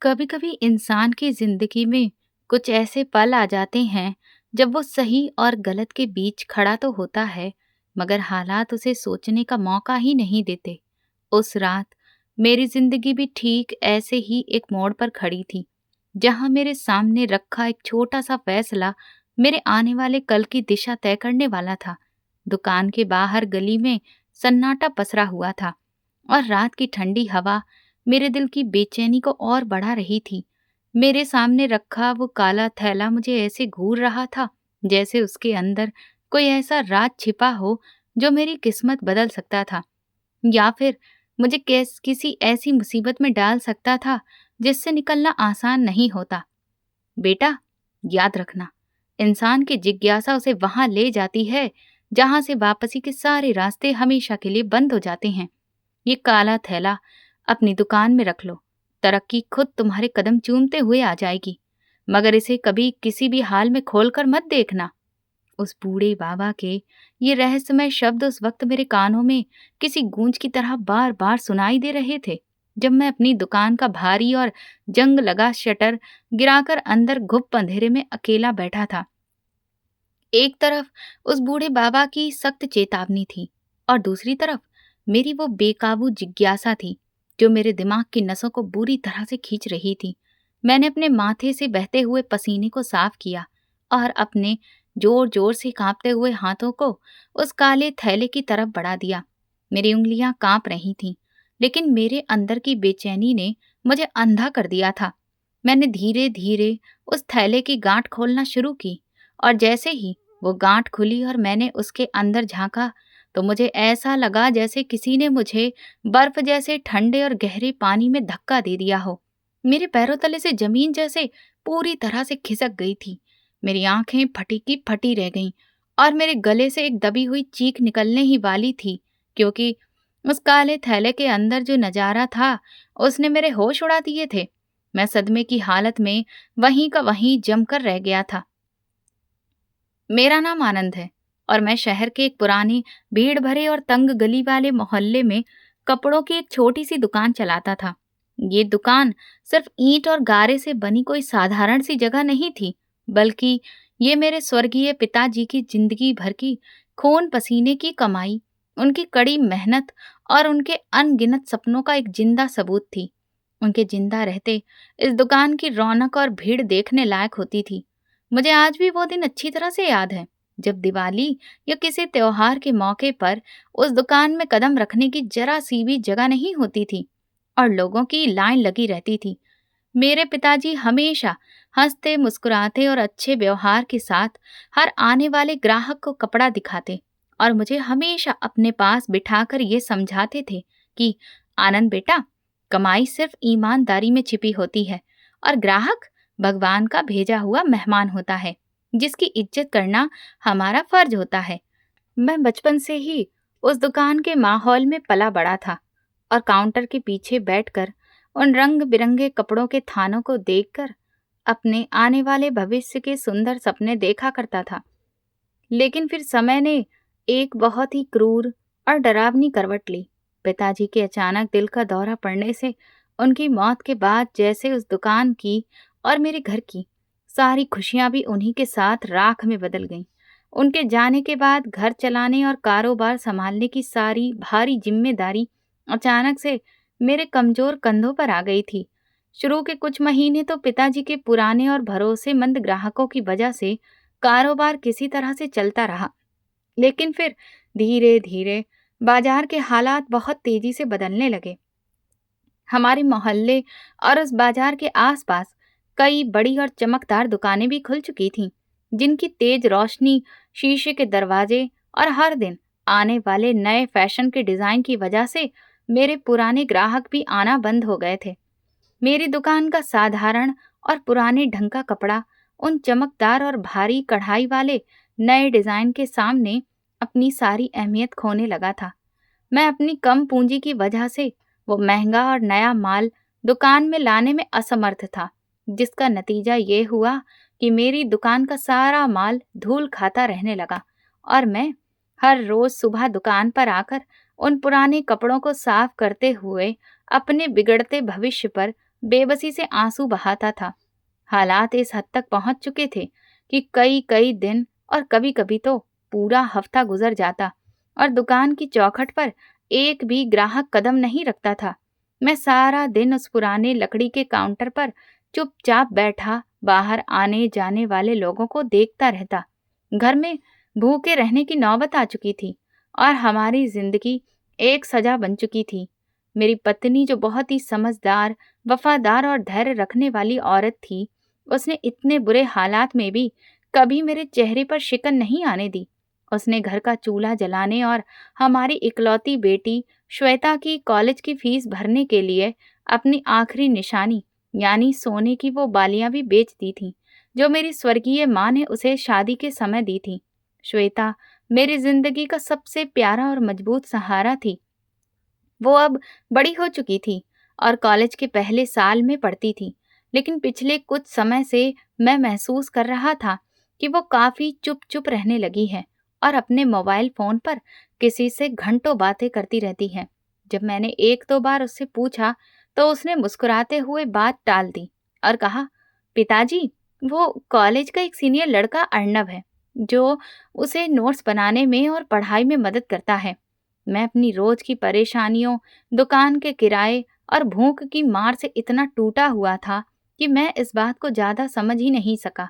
कभी कभी इंसान की जिंदगी में कुछ ऐसे पल आ जाते हैं जब वो सही और गलत के बीच खड़ा तो होता है, मगर हालात उसे सोचने का मौका ही नहीं देते। उस रात मेरी जिंदगी भी ठीक ऐसे ही एक मोड़ पर खड़ी थी, जहां मेरे सामने रखा एक छोटा सा फैसला मेरे आने वाले कल की दिशा तय करने वाला था। दुकान के बाहर गली में सन्नाटा पसरा हुआ था और रात की ठंडी हवा मेरे दिल की बेचैनी को और बढ़ा रही थी। मेरे सामने रखा वो काला थैला मुझे ऐसे घूर रहा था जैसे उसके अंदर कोई ऐसा राज छिपा हो जो मेरी किस्मत बदल सकता था, या फिर मुझे किसी ऐसी मुसीबत में डाल सकता था जिससे निकलना आसान नहीं होता। बेटा, याद रखना, इंसान की जिज्ञासा उसे वहां ले जाती है जहां से वापसी के सारे रास्ते हमेशा के लिए बंद हो जाते हैं। ये काला थैला अपनी दुकान में रख लो। तरक्की खुद तुम्हारे कदम चूमते हुए आ जाएगी, मगर इसे कभी किसी भी हाल में खोलकर मत देखना। उस बूढ़े बाबा के ये रहस्यमय शब्द उस वक्त मेरे कानों में किसी गूंज की तरह बार बार सुनाई दे रहे थे, जब मैं अपनी दुकान का भारी और जंग लगा शटर गिराकर अंदर घुप अंधेरे में अकेला बैठा था। एक तरफ उस बूढ़े बाबा की सख्त चेतावनी थी और दूसरी तरफ मेरी वो बेकाबू जिज्ञासा थी जो मेरे दिमाग की नसों को बुरी तरह से खींच रही थी। मैंने अपने माथे से बहते हुए पसीने को साफ किया और अपने जोर जोर से कांपते हुए हाथों को उस काले थैले की तरफ बढ़ा दिया। मेरी उंगलियां कांप रही थीं, लेकिन मेरे अंदर की बेचैनी ने मुझे अंधा कर दिया था। मैंने धीरे धीरे उस थैले की गांठ खोलना शुरू की, और जैसे ही वो गांठ खुली और मैंने उसके अंदर झांका, तो मुझे ऐसा लगा जैसे किसी ने मुझे बर्फ जैसे ठंडे और गहरे पानी में धक्का दे दिया हो। मेरे पैरों तले से जमीन जैसे पूरी तरह से खिसक गई थी। मेरी आंखें फटी की फटी रह गईं और मेरे गले से एक दबी हुई चीख निकलने ही वाली थी, क्योंकि उस काले थैले के अंदर जो नजारा था उसने मेरे होश उड़ा दिए थे। मैं सदमे की हालत में वहीं का वहीं जमकर रह गया था। मेरा नाम आनंद है और मैं शहर के एक पुरानी भीड़ भरे और तंग गली वाले मोहल्ले में कपड़ों की एक छोटी सी दुकान चलाता था। ये दुकान सिर्फ ईंट और गारे से बनी कोई साधारण सी जगह नहीं थी, बल्कि ये मेरे स्वर्गीय पिताजी की जिंदगी भर की खून पसीने की कमाई, उनकी कड़ी मेहनत और उनके अनगिनत सपनों का एक जिंदा सबूत थी। उनके जिंदा रहते इस दुकान की रौनक और भीड़ देखने लायक होती थी। मुझे आज भी वो दिन अच्छी तरह से याद है, जब दिवाली या किसी त्योहार के मौके पर उस दुकान में कदम रखने की जरा सी भी जगह नहीं होती थी और लोगों की लाइन लगी रहती थी। मेरे पिताजी हमेशा हंसते मुस्कुराते और अच्छे व्यवहार के साथ हर आने वाले ग्राहक को कपड़ा दिखाते और मुझे हमेशा अपने पास बिठाकर ये समझाते थे कि आनंद बेटा, कमाई सिर्फ ईमानदारी में छिपी होती है और ग्राहक भगवान का भेजा हुआ मेहमान होता है, जिसकी इज्जत करना हमारा फर्ज होता है। मैं बचपन से ही उस दुकान के माहौल में पला बड़ा था और काउंटर के पीछे बैठकर उन रंग बिरंगे कपड़ों के थानों को देखकर अपने आने वाले भविष्य के सुंदर सपने देखा करता था। लेकिन फिर समय ने एक बहुत ही क्रूर और डरावनी करवट ली। पिताजी के अचानक दिल का दौरा पड़ने से उनकी मौत के बाद जैसे उस दुकान की और मेरे घर की सारी खुशियां भी उन्हीं के साथ राख में बदल गईं। उनके जाने के बाद घर चलाने और कारोबार संभालने की सारी भारी जिम्मेदारी अचानक से मेरे कमजोर कंधों पर आ गई थी। शुरू के कुछ महीने तो पिताजी के पुराने और भरोसेमंद ग्राहकों की वजह से कारोबार किसी तरह से चलता रहा, लेकिन फिर धीरे धीरे बाजार के हालात बहुत तेजी से बदलने लगे। हमारे मोहल्ले और उस बाजार के आसपास कई बड़ी और चमकदार दुकानें भी खुल चुकी थीं, जिनकी तेज रोशनी, शीशे के दरवाजे और हर दिन आने वाले नए फैशन के डिजाइन की वजह से मेरे पुराने ग्राहक भी आना बंद हो गए थे। मेरी दुकान का साधारण और पुराने ढंग का कपड़ा उन चमकदार और भारी कढ़ाई वाले नए डिजाइन के सामने अपनी सारी अहमियत खोने लगा था। मैं अपनी कम पूंजी की वजह से वो महंगा और नया माल दुकान में लाने में असमर्थ था, जिसका नतीजा ये हुआ कि मेरी दुकान का सारा माल धूल खाता रहने लगा और मैं हर रोज सुबह दुकान पर आकर उन पुराने कपड़ों को साफ करते हुए अपने बिगड़ते भविष्य पर बेबसी से आंसू बहाता था। हालात इस हद तक पहुंच चुके थे कि कई कई दिन और कभी कभी तो पूरा हफ्ता गुजर जाता और दुकान की चौखट पर एक भी ग्राहक कदम नहीं रखता था। मैं सारा दिन उस पुराने लकड़ी के काउंटर पर चुपचाप बैठा बाहर आने जाने वाले लोगों को देखता रहता। घर में भूखे रहने की नौबत आ चुकी थी और हमारी जिंदगी एक सजा बन चुकी थी। मेरी पत्नी, जो बहुत ही समझदार, वफादार और धैर्य रखने वाली औरत थी, उसने इतने बुरे हालात में भी कभी मेरे चेहरे पर शिकन नहीं आने दी। उसने घर का चूल्हा जलाने और हमारी इकलौती बेटी श्वेता की कॉलेज की फीस भरने के लिए अपनी आखिरी निशानी यानी सोने की वो बालियां भी बेच दी थी जो मेरी स्वर्गीय माँ ने उसे शादी के समय दी थी। श्वेता मेरी जिंदगी का सबसे प्यारा और मजबूत सहारा थी। वो अब बड़ी हो चुकी थी और कॉलेज के पहले साल में पढ़ती थी, लेकिन पिछले कुछ समय से मैं महसूस कर रहा था कि वो काफी चुप चुप रहने लगी है और अपने मोबाइल फोन पर किसी से घंटों बातें करती रहती है। जब मैंने एक दो बार उससे पूछा तो उसने मुस्कुराते हुए बात टाल दी और कहा, पिताजी, वो कॉलेज का एक सीनियर लड़का अर्नब है जो उसे नोट्स बनाने में और पढ़ाई में मदद करता है। मैं अपनी रोज की परेशानियों, दुकान के किराए और भूख की मार से इतना टूटा हुआ था कि मैं इस बात को ज्यादा समझ ही नहीं सका।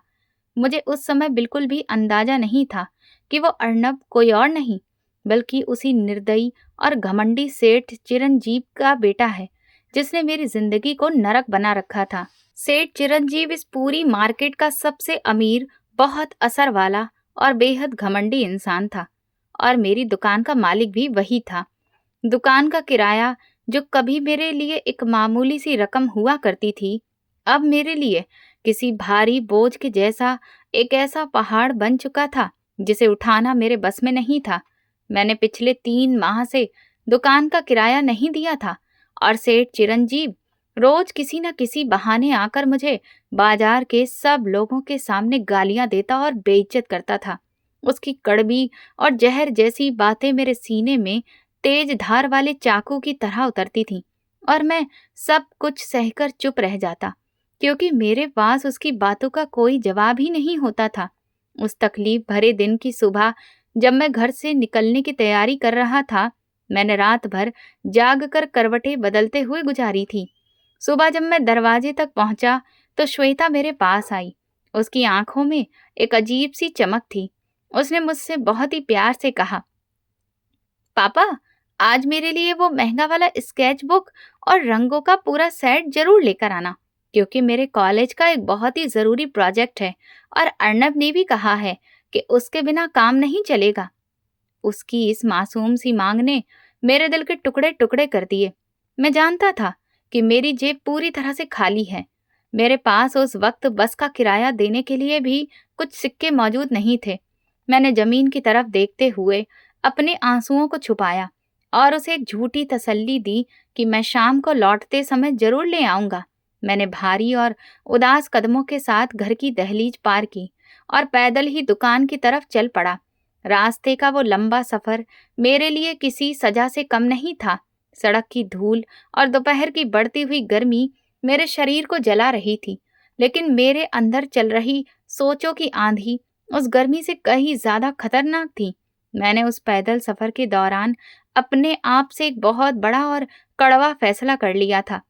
मुझे उस समय बिल्कुल भी अंदाजा नहीं था कि वो अर्नब कोई और नहीं बल्कि उसी निर्दयी और घमंडी सेठ चिरंजीव का बेटा है जिसने मेरी जिंदगी को नरक बना रखा था। सेठ चिरंजीव इस पूरी मार्केट का सबसे अमीर, बहुत असर वाला और बेहद घमंडी इंसान था और मेरी दुकान का मालिक भी वही था। दुकान का किराया, जो कभी मेरे लिए एक मामूली सी रकम हुआ करती थी, अब मेरे लिए किसी भारी बोझ के जैसा एक ऐसा पहाड़ बन चुका था जिसे उठाना मेरे बस में नहीं था। मैंने पिछले 3 माह से दुकान का किराया नहीं दिया था और सेठ चिरंजीव रोज किसी न किसी बहाने आकर मुझे बाजार के सब लोगों के सामने गालियां देता और बेइज्जत करता था। उसकी कड़वी और जहर जैसी बातें मेरे सीने में तेज धार वाले चाकू की तरह उतरती थीं और मैं सब कुछ सहकर चुप रह जाता क्योंकि मेरे पास उसकी बातों का कोई जवाब ही नहीं होता था। उस तकलीफ भरे दिन की सुबह जब मैं घर से निकलने की तैयारी कर रहा था, मैंने रात भर जाग कर करवटें बदलते हुए गुजारी थी। सुबह जब मैं दरवाजे तक पहुंचा तो श्वेता मेरे पास आई। उसकी आंखों में एक अजीब सी चमक थी। उसने मुझसे बहुत ही प्यार से कहा, पापा, आज मेरे लिए वो महंगा वाला स्केच बुक और रंगों का पूरा सेट जरूर लेकर आना क्योंकि मेरे कॉलेज का एक बहुत ही जरूरी प्रोजेक्ट है और अर्नब ने भी कहा है कि उसके बिना काम नहीं चलेगा। उसकी इस मासूम सी मांग ने मेरे दिल के टुकड़े टुकड़े कर दिए। मैं जानता था कि मेरी जेब पूरी तरह से खाली है। मेरे पास उस वक्त बस का किराया देने के लिए भी कुछ सिक्के मौजूद नहीं थे। मैंने जमीन की तरफ देखते हुए अपने आंसुओं को छुपाया और उसे एक झूठी तसल्ली दी कि मैं शाम को लौटते समय जरूर ले आऊंगा। मैंने भारी और उदास कदमों के साथ घर की दहलीज पार की और पैदल ही दुकान की तरफ चल पड़ा। रास्ते का वो लंबा सफर मेरे लिए किसी सजा से कम नहीं था। सड़क की धूल और दोपहर की बढ़ती हुई गर्मी मेरे शरीर को जला रही थी, लेकिन मेरे अंदर चल रही सोचों की आंधी उस गर्मी से कहीं ज्यादा खतरनाक थी। मैंने उस पैदल सफर के दौरान अपने आप से एक बहुत बड़ा और कड़वा फैसला कर लिया था।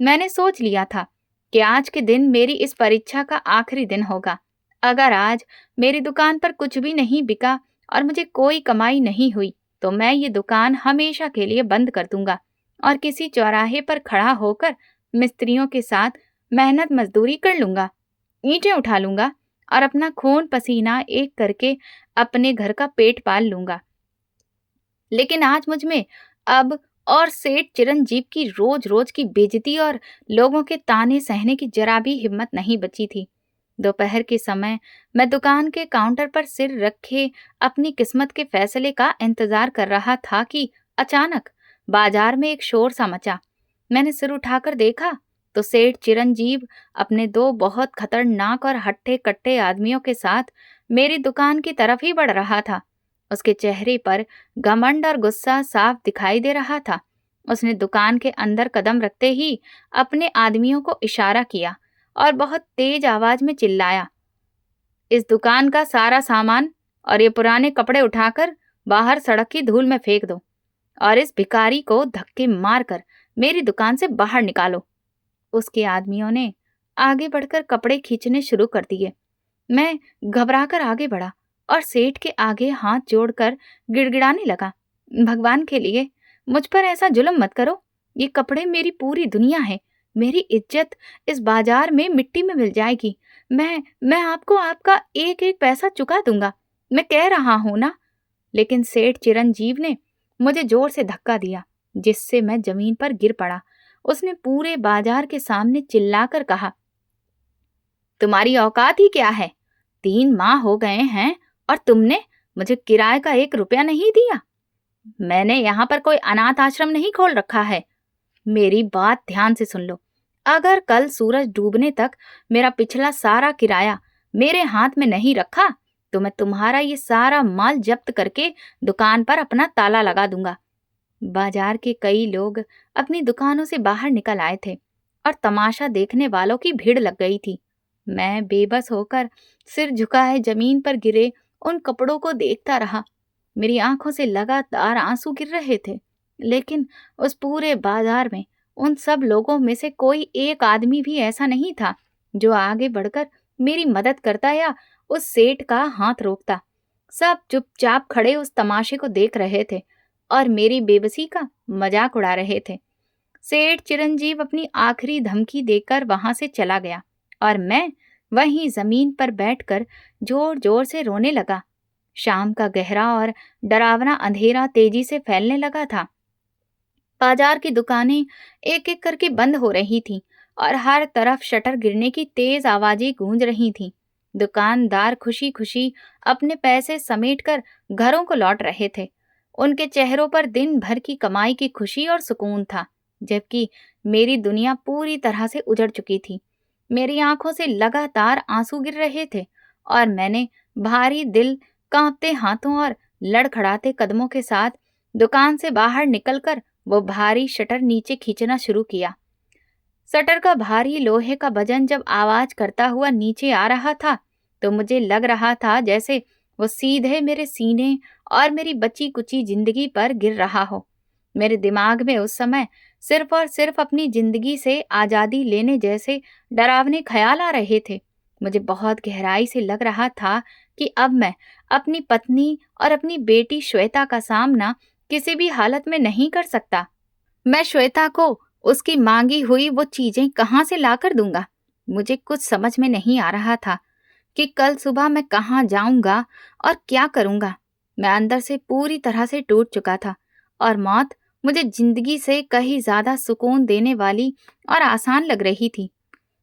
मैंने सोच लिया था कि आज के दिन मेरी इस परीक्षा का आखिरी दिन होगा। अगर आज मेरी दुकान पर कुछ भी नहीं बिका और मुझे कोई कमाई नहीं हुई तो मैं ये दुकान हमेशा के लिए बंद कर दूंगा और किसी चौराहे पर खड़ा होकर मिस्त्रियों के साथ मेहनत मजदूरी कर लूंगा, ईंटें उठा लूंगा और अपना खून पसीना एक करके अपने घर का पेट पाल लूंगा। लेकिन आज मुझ में अब और सेठ चिरंजीव की रोज रोज की बेइज्जती और लोगों के ताने सहने की जरा भी हिम्मत नहीं बची थी। दोपहर के समय मैं दुकान के काउंटर पर सिर रखे अपनी किस्मत के फैसले का इंतजार कर रहा था कि अचानक बाजार में एक शोर सा मचा। मैंने सिर उठाकर देखा तो सेठ चिरंजीव अपने 2 बहुत खतरनाक और हट्टे कट्टे आदमियों के साथ मेरी दुकान की तरफ ही बढ़ रहा था। उसके चेहरे पर घमंड और गुस्सा साफ दिखाई दे रहा था। उसने दुकान के अंदर कदम रखते ही अपने आदमियों को इशारा किया और बहुत तेज आवाज में चिल्लाया, इस दुकान का सारा सामान और ये पुराने कपड़े उठाकर बाहर सड़क की धूल में फेंक दो और इस भिखारी को धक्के मारकर मेरी दुकान से बाहर निकालो। उसके आदमियों ने आगे बढ़कर कपड़े खींचने शुरू कर दिए। मैं घबराकर आगे बढ़ा और सेठ के आगे हाथ जोड़कर गिड़गिड़ाने लगा, भगवान के लिए मुझ पर ऐसा जुल्म मत करो। ये कपड़े मेरी पूरी दुनिया है। मेरी इज्जत इस बाजार में मिट्टी में मिल जाएगी। मैं आपको आपका एक एक पैसा चुका दूंगा, मैं कह रहा हूं ना। लेकिन सेठ चिरंजीव ने मुझे जोर से धक्का दिया, जिससे मैं जमीन पर गिर पड़ा। उसने पूरे बाजार के सामने चिल्लाकर कहा, तुम्हारी औकात ही क्या है? 3 माह हो गए हैं और तुमने मुझे किराए का 1 रुपया नहीं दिया। मैंने यहाँ पर कोई अनाथ आश्रम नहीं खोल रखा है। मेरी बात ध्यान से सुन लो। अगर कल सूरज डूबने तक मेरा पिछला सारा किराया मेरे हाथ में नहीं रखा तो मैं तुम्हारा ये सारा माल जब्त करके दुकान पर अपना ताला लगा दूंगा। बाजार के कई लोग अपनी दुकानों से बाहर निकल आए थे और तमाशा देखने वालों की भीड़ लग गई थी। मैं बेबस होकर सिर झुकाए जमीन पर गिरे उन कपड़ों को देखता रहा। मेरी आंखों से लगातार आंसू गिर रहे थे, लेकिन उस पूरे बाजार में उन सब लोगों में से कोई एक आदमी भी ऐसा नहीं था जो आगे बढ़कर मेरी मदद करता या उस सेठ का हाथ रोकता। सब चुपचाप खड़े उस तमाशे को देख रहे थे और मेरी बेबसी का मजाक उड़ा रहे थे। सेठ चिरंजीव अपनी आखिरी धमकी देकर वहां से चला गया और मैं वहीं जमीन पर बैठकर जोर जोर से रोने लगा। शाम का गहरा और डरावना अंधेरा तेजी से फैलने लगा था। बाजार की दुकानें एक एक करके बंद हो रही थीं और हर तरफ शटर गिरने की तेज आवाजें गूंज रही थीं। दुकानदार खुशी खुशी अपने पैसे समेटकर घरों को लौट रहे थे। उनके चेहरों पर दिन भर की कमाई की खुशी और सुकून था, जबकि मेरी दुनिया पूरी तरह से उजड़ चुकी थी। मेरी आंखों से लगातार आंसू गिर रहे थे और मैंने भारी दिल, कांपते हाथों और लड़खड़ाते कदमों के साथ दुकान से बाहर निकलकर वो भारी शटर नीचे खींचना शुरू किया। शटर का भारी लोहे का वजन जब आवाज करता हुआ नीचे आ रहा था तो मुझे लग रहा था जैसे वो सीधे मेरे सीने और मेरी बची कुची जिंदगी पर गिर रहा हो। मेरे दिमाग में उस समय सिर्फ और सिर्फ अपनी जिंदगी से आजादी लेने जैसे डरावने ख्याल आ रहे थे। मुझे बहुत गहराई से लग रहा था कि अब मैं अपनी पत्नी और अपनी बेटी श्वेता का सामना किसी भी हालत में नहीं कर सकता। मैं श्वेता को उसकी मांगी हुई वो चीजें कहाँ से लाकर दूंगा? मुझे कुछ समझ में नहीं आ रहा था कि कल सुबह मैं कहाँ जाऊंगा और क्या करूंगा। मैं अंदर से पूरी तरह से टूट चुका था और मौत मुझे जिंदगी से कहीं ज्यादा सुकून देने वाली और आसान लग रही थी।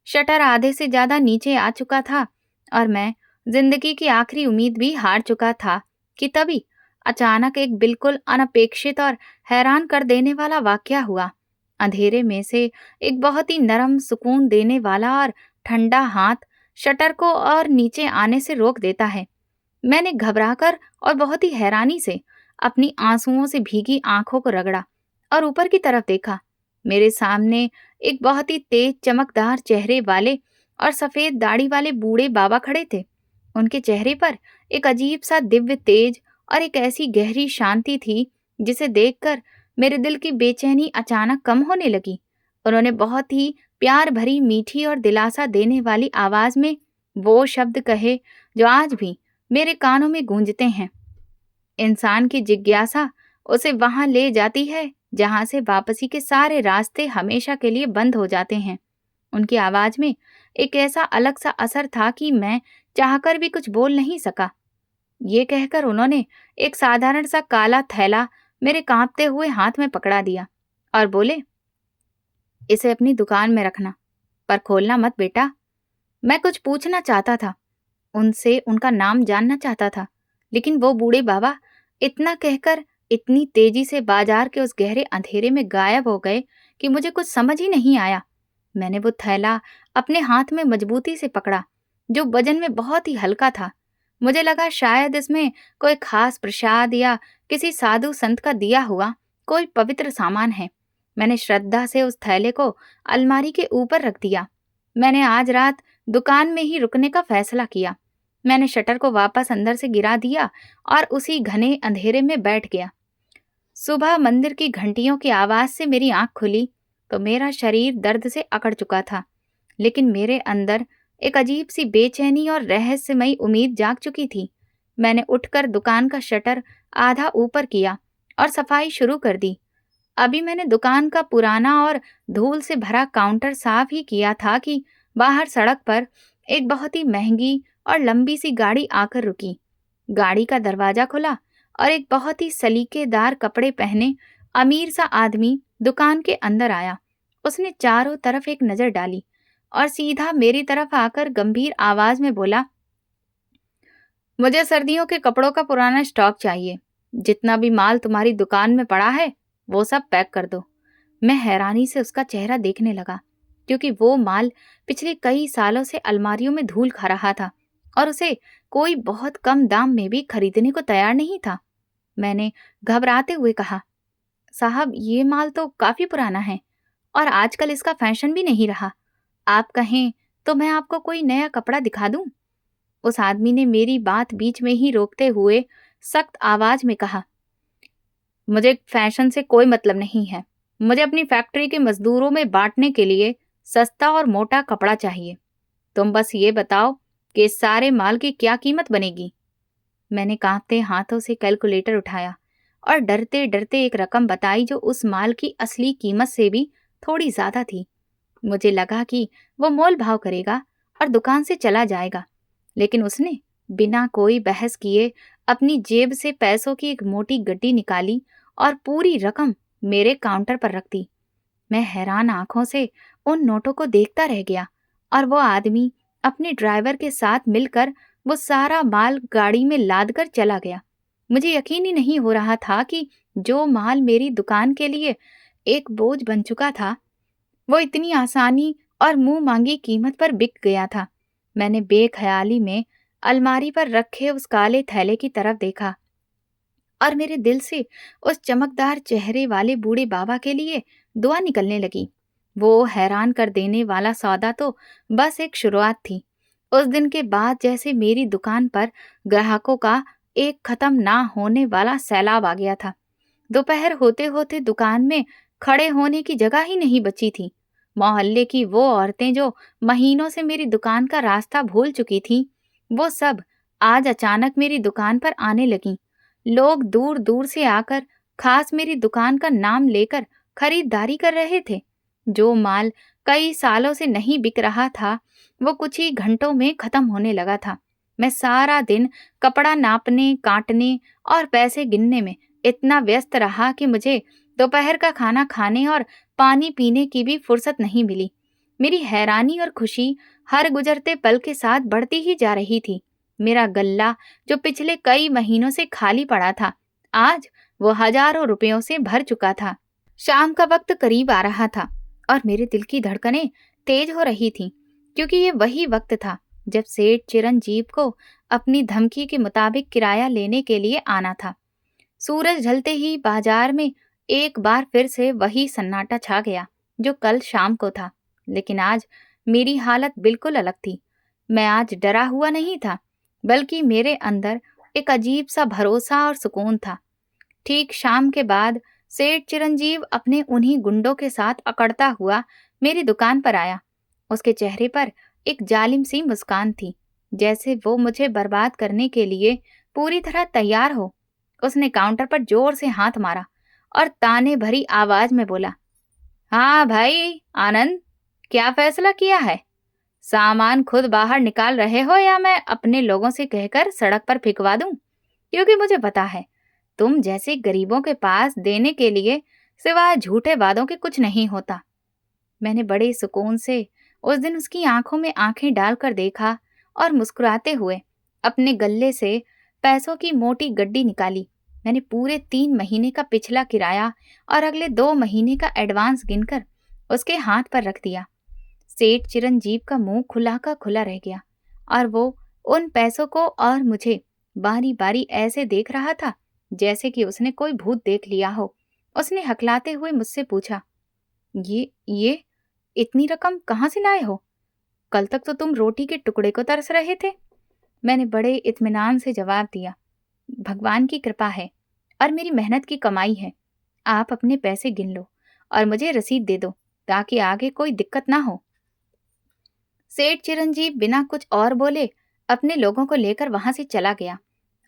शटर आधे से ज्यादा नीचे आ चुका था और मैं जिंदगी की आखिरी उम्मीद भी हार चुका था कि तभी अचानक एक बिल्कुल अनपेक्षित और हैरान कर देने वाला वाकया हुआ। अंधेरे में से एक बहुत ही नरम, सुकून देने वाला और ठंडा हाथ शटर को और नीचे आने से रोक देता है। मैंने घबराकर और बहुत ही हैरानी से अपनी आंसुओं से भीगी आंखों को रगड़ा और ऊपर की तरफ देखा। मेरे सामने एक बहुत ही तेज चमकदार चेहरे वाले और सफेद दाढ़ी वाले बूढ़े बाबा खड़े थे। उनके चेहरे पर एक अजीब सा दिव्य तेज और एक ऐसी गहरी शांति थी जिसे देखकर मेरे दिल की बेचैनी अचानक कम होने लगी। उन्होंने बहुत ही प्यार भरी, मीठी और दिलासा देने वाली आवाज में वो शब्द कहे जो आज भी मेरे कानों में गूंजते हैं। इंसान की जिज्ञासा उसे वहां ले जाती है जहां से वापसी के सारे रास्ते हमेशा के लिए बंद हो जाते हैं। उनकी आवाज में एक ऐसा अलग सा असर था कि मैं चाहकर भी कुछ बोल नहीं सका। ये कहकर उन्होंने एक साधारण सा काला थैला मेरे कांपते हुए हाथ में पकड़ा दिया और बोले, इसे अपनी दुकान में रखना, पर खोलना मत बेटा। मैं कुछ पूछना चाहता था, उनसे उनका नाम जानना चाहता था, लेकिन वो बूढ़े बाबा इतना कहकर इतनी तेजी से बाजार के उस गहरे अंधेरे में गायब हो गए कि मुझे कुछ समझ ही नहीं आया। मैंने वो थैला अपने हाथ में मजबूती से पकड़ा, जो वजन में बहुत ही हल्का था। मुझे लगा शायद इसमें कोई खास प्रसाद या किसी साधु संत का दिया हुआ कोई पवित्र सामान है। मैंने श्रद्धा से उस थैले को अलमारी के ऊपर रख दिया। मैंने आज रात दुकान में ही रुकने का फैसला किया। मैंने शटर को वापस अंदर से गिरा दिया और उसी घने अंधेरे में बैठ गया। सुबह मंदिर की घंटियों की आवाज से मेरी आंख खुली तो मेरा शरीर दर्द से अकड़ चुका था, लेकिन मेरे अंदर एक अजीब सी बेचैनी और रहस्यमयी उम्मीद जाग चुकी थी। मैंने उठकर दुकान का शटर आधा ऊपर किया और सफाई शुरू कर दी। अभी मैंने दुकान का पुराना और धूल से भरा काउंटर साफ ही किया था कि बाहर सड़क पर एक बहुत ही महंगी और लंबी सी गाड़ी आकर रुकी। गाड़ी का दरवाजा खुला और एक बहुत ही सलीकेदार कपड़े पहने अमीर सा आदमी दुकान के अंदर आया। उसने चारों तरफ एक नजर डाली और सीधा मेरी तरफ आकर गंभीर आवाज में बोला, मुझे सर्दियों के कपड़ों का पुराना स्टॉक चाहिए। जितना भी माल तुम्हारी दुकान में पड़ा है वो सब पैक कर दो। मैं हैरानी से उसका चेहरा देखने लगा, क्योंकि वो माल पिछले कई सालों से अलमारियों में धूल खा रहा था और उसे कोई बहुत कम दाम में भी खरीदने को तैयार नहीं था। मैंने घबराते हुए कहा, साहब ये माल तो काफी पुराना है और आजकल इसका फैशन भी नहीं रहा। आप कहें तो मैं आपको कोई नया कपड़ा दिखा दूं? उस आदमी ने मेरी बात बीच में ही रोकते हुए सख्त आवाज में कहा, मुझे फैशन से कोई मतलब नहीं है। मुझे अपनी फैक्ट्री के मजदूरों में बांटने के लिए सस्ता और मोटा कपड़ा चाहिए। तुम बस ये बताओ कि इस सारे माल की क्या कीमत बनेगी। मैंने कांपते हाथों से कैलकुलेटर उठाया और डरते डरते एक रकम बताई जो उस माल की असली कीमत से भी थोड़ी ज्यादा थी। मुझे लगा कि वो मोल भाव करेगा और दुकान से चला जाएगा, लेकिन उसने बिना कोई बहस किए अपनी जेब से पैसों की एक मोटी गड्डी निकाली और पूरी रकम मेरे काउंटर पर रख दी। मैं हैरान आंखों से उन नोटों को देखता रह गया और वो आदमी अपने ड्राइवर के साथ मिलकर वो सारा माल गाड़ी में लाद कर चला गया। मुझे यकीन ही नहीं हो रहा था कि जो माल मेरी दुकान के लिए एक बोझ बन चुका था वो इतनी आसानी और मुंह मांगी कीमत पर बिक गया था। मैंने बेख्याली में अलमारी पर रखे उस काले थैले की तरफ देखा और मेरे दिल से उस चमकदार चेहरे वाले बूढ़े बाबा के लिए दुआ निकलने लगी। वो हैरान कर देने वाला सौदा तो बस एक शुरुआत थी। उस दिन के बाद जैसे मेरी दुकान पर ग्राहकों का एक खत्म ना होने वाला सैलाब आ गया था। दोपहर होते होते दुकान में खड़े होने की जगह ही नहीं बची थी। मोहल्ले की वो औरतें जो महीनों से मेरी दुकान का रास्ता भूल चुकी थीं, वो सब आज अचानक मेरी दुकान पर आने लगीं। लोग दूर दूर से आकर खास मेरी दुकान का नाम लेकर खरीदारी कर रहे थे। जो माल कई सालों से नहीं बिक रहा था वो कुछ ही घंटों में खत्म होने लगा था। मैं सारा दिन कपड़ा नापने, काटने और पैसे गिनने में इतना व्यस्त रहा कि मुझे दोपहर का खाना खाने और पानी पीने की भी फुर्सत नहीं मिली। मेरी हैरानी और खुशी हर गुजरते पल के साथ बढ़ती ही जा रही थी। मेरा गल्ला जो पिछले कई महीनों से खाली पड़ा था, आज वो हजारों रुपयों से भर चुका था। शाम का वक्त करीब आ रहा था और मेरे दिल की धड़कनें तेज हो रही थीं, क्योंकि ये वही वक्त था जब सेठ चिरंजीव को अपनी धमकी के मुताबिक किराया लेने के लिए आना था। सूरज ढलते ही बाजार में एक बार फिर से वही सन्नाटा छा गया जो कल शाम को था, लेकिन आज मेरी हालत बिल्कुल अलग थी। मैं आज डरा हुआ नहीं था, बल्कि मेरे अंदर एक अजीब सा भरोसा और सुकून था। ठीक शाम के बाद सेठ चिरंजीव अपने उन्हीं गुंडों के साथ अकड़ता हुआ मेरी दुकान पर आया। उसके चेहरे पर एक जालिम सी मुस्कान थी, जैसे वो मुझे बर्बाद करने के लिए पूरी तरह तैयार हो। उसने काउंटर पर जोर से हाथ मारा और ताने भरी आवाज में बोला, हाँ भाई आनंद, क्या फैसला किया है? सामान खुद बाहर निकाल रहे हो या मैं अपने लोगों से कहकर सड़क पर फेंकवा दूं? क्योंकि मुझे पता है तुम जैसे गरीबों के पास देने के लिए सिवाय झूठे वादों के कुछ नहीं होता। मैंने बड़े सुकून से उस दिन उसकी आंखों में आंखें डालकर देखा और मुस्कुराते हुए अपने गल्ले से पैसों की मोटी गड्डी निकाली। मैंने पूरे 3 महीने का पिछला किराया और अगले 2 महीने का एडवांस गिनकर उसके हाथ पर रख दिया। सेठ चिरंजीव का मुंह खुला का खुला रह गया और वो उन पैसों को और मुझे बारी बारी ऐसे देख रहा था जैसे कि उसने कोई भूत देख लिया हो। उसने हकलाते हुए मुझसे पूछा, ये इतनी रकम कहाँ से लाए हो? कल तक तो तुम रोटी के टुकड़े को तरस रहे थे। मैंने बड़े इत्मीनान से जवाब दिया। भगवान की कृपा है और मेरी मेहनत की कमाई है। आप अपने पैसे गिन लो और मुझे रसीद दे दो ताकि आगे कोई दिक्कत ना हो। सेठ चिरंजीव बिना कुछ और बोले अपने लोगों को लेकर वहां से चला गया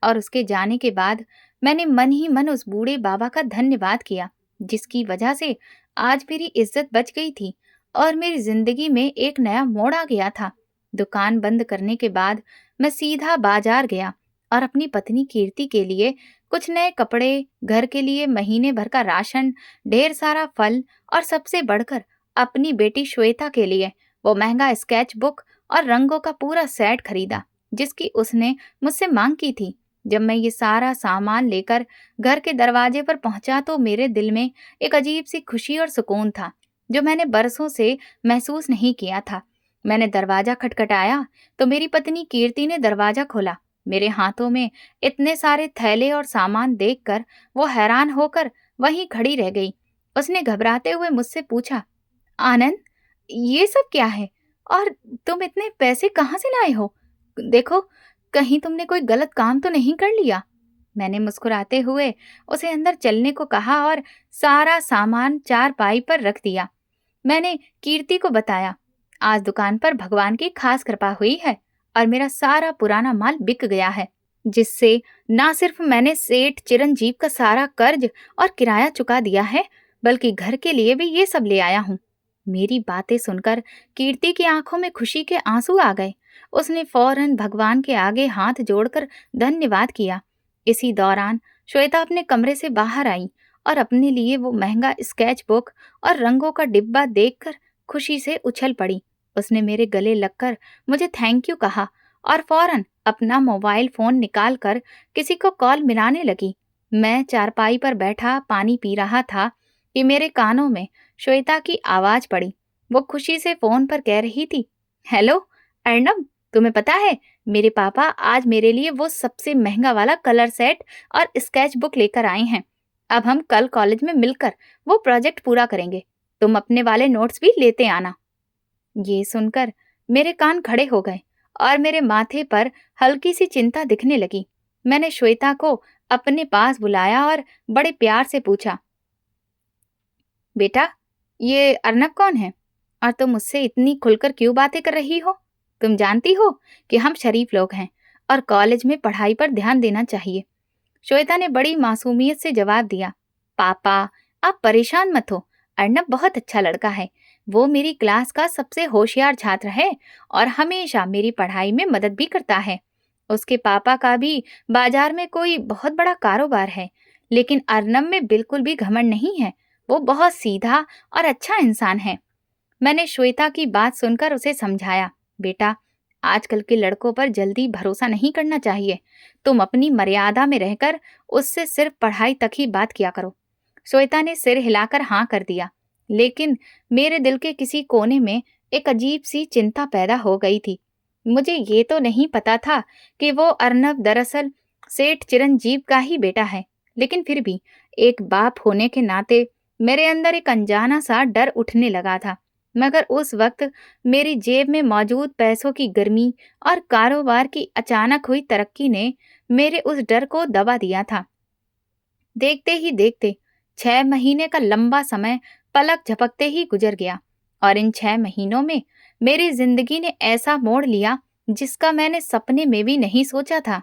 और उसके जाने के बाद मैंने मन ही मन उस बूढ़े बाबा का धन्यवाद किया, जिसकी वजह से आज मेरी इज्जत बच गई थी और मेरी जिंदगी में एक नया मोड़ आ गया था। दुकान बंद करने के बाद मैं सीधा बाजार गया और अपनी पत्नी कीर्ति के लिए कुछ नए कपड़े, घर के लिए महीने भर का राशन, ढेर सारा फल और सबसे बढ़कर अपनी बेटी श्वेता के लिए वो महंगा स्केच बुक और रंगों का पूरा सेट खरीदा, जिसकी उसने मुझसे मांग की थी। जब मैं ये सारा सामान लेकर घर के दरवाजे पर पहुंचा तो मेरे दिल में एक अजीब सी खुशी और सुकून था, जो मैंने बरसों से महसूस नहीं किया था। मैंने दरवाजा खटखटाया तो मेरी पत्नी कीर्ति ने दरवाजा खोला। मेरे हाथों में इतने सारे थैले और सामान देखकर वो हैरान होकर वहीं खड़ी रह गई। उसने घबराते हुए मुझसे पूछा, आनंद, ये सब क्या है? और तुम इतने पैसे कहाँ से लाए हो? देखो, कहीं तुमने कोई गलत काम तो नहीं कर लिया? मैंने मुस्कुराते हुए उसे अंदर चलने को कहा और सारा सामान चारपाई पर रख दिया। मैंने कीर्ति को बताया, आज दुकान पर भगवान की खास कृपा हुई है और मेरा सारा पुराना माल बिक गया है, जिससे ना सिर्फ मैंने सेठ चिरंजीव का सारा कर्ज और किराया चुका दिया है, बल्कि घर के लिए भी ये सब ले आया हूँ। मेरी बातें सुनकर कीर्ति की आंखों में खुशी के आंसू आ गए। उसने फौरन भगवान के आगे हाथ जोड़कर धन्यवाद किया। इसी दौरान श्वेता अपने कमरे से बाहर आई और अपने लिए वो महंगा स्केच बुक और रंगों का डिब्बा देखकर खुशी से उछल पड़ी। उसने मेरे गले लगकर मुझे थैंक यू कहा और फौरन अपना मोबाइल फोन निकालकर किसी को कॉल मिलाने लगी। मैं चारपाई पर बैठा पानी पी रहा था कि मेरे कानों में श्वेता की आवाज पड़ी। वो खुशी से फोन पर कह रही थी, हेलो अर्नब, तुम्हें पता है मेरे पापा आज मेरे लिए वो सबसे महंगा वाला कलर सेट और स्केच बुक लेकर आए हैं। अब हम कल कॉलेज में मिलकर वो प्रोजेक्ट पूरा करेंगे। तुम अपने वाले नोट्स भी लेते आना। ये सुनकर मेरे कान खड़े हो गए और मेरे माथे पर हल्की सी चिंता दिखने लगी। मैंने श्वेता को अपने पास बुलाया और बड़े प्यार से पूछा, बेटा, ये अर्नब कौन है और तुम मुझसे इतनी खुलकर क्यों बातें कर रही हो? तुम जानती हो कि हम शरीफ लोग हैं और कॉलेज में पढ़ाई पर ध्यान देना चाहिए। श्वेता ने बड़ी मासूमियत से जवाब दिया, पापा, आप परेशान मत हो। अर्नब बहुत अच्छा लड़का है। वो मेरी क्लास का सबसे होशियार छात्र है और हमेशा मेरी पढ़ाई में मदद भी करता है। उसके पापा का भी बाजार में कोई बहुत बड़ा कारोबार है, लेकिन अर्नब में बिल्कुल भी घमंड नहीं है। वो बहुत सीधा और अच्छा इंसान है। मैंने श्वेता की बात सुनकर उसे समझाया, बेटा, आजकल के लड़कों पर जल्दी भरोसा नहीं करना चाहिए। तुम अपनी मर्यादा में रहकर उससे सिर्फ पढ़ाई तक ही बात किया करो। श्वेता ने सिर हिलाकर हाँ कर दिया, लेकिन मेरे दिल के किसी कोने में एक अजीब सी चिंता पैदा हो गई थी। मुझे ये तो नहीं पता था कि वो अर्नब दरअसल सेठ चिरंजीव का ही बेटा है, लेकिन फिर भी एक बाप होने के नाते मेरे अंदर एक अनजाना सा डर उठने लगा था। मगर उस वक्त मेरी जेब में मौजूद पैसों की गर्मी और कारोबार की अचानक हुई तरक्की ने मेरे उस डर को दबा दिया था। देखते ही देखते 6 महीने का लंबा समय पलक झपकते ही गुजर गया और इन 6 महीनों में मेरी जिंदगी ने ऐसा मोड़ लिया जिसका मैंने सपने में भी नहीं सोचा था।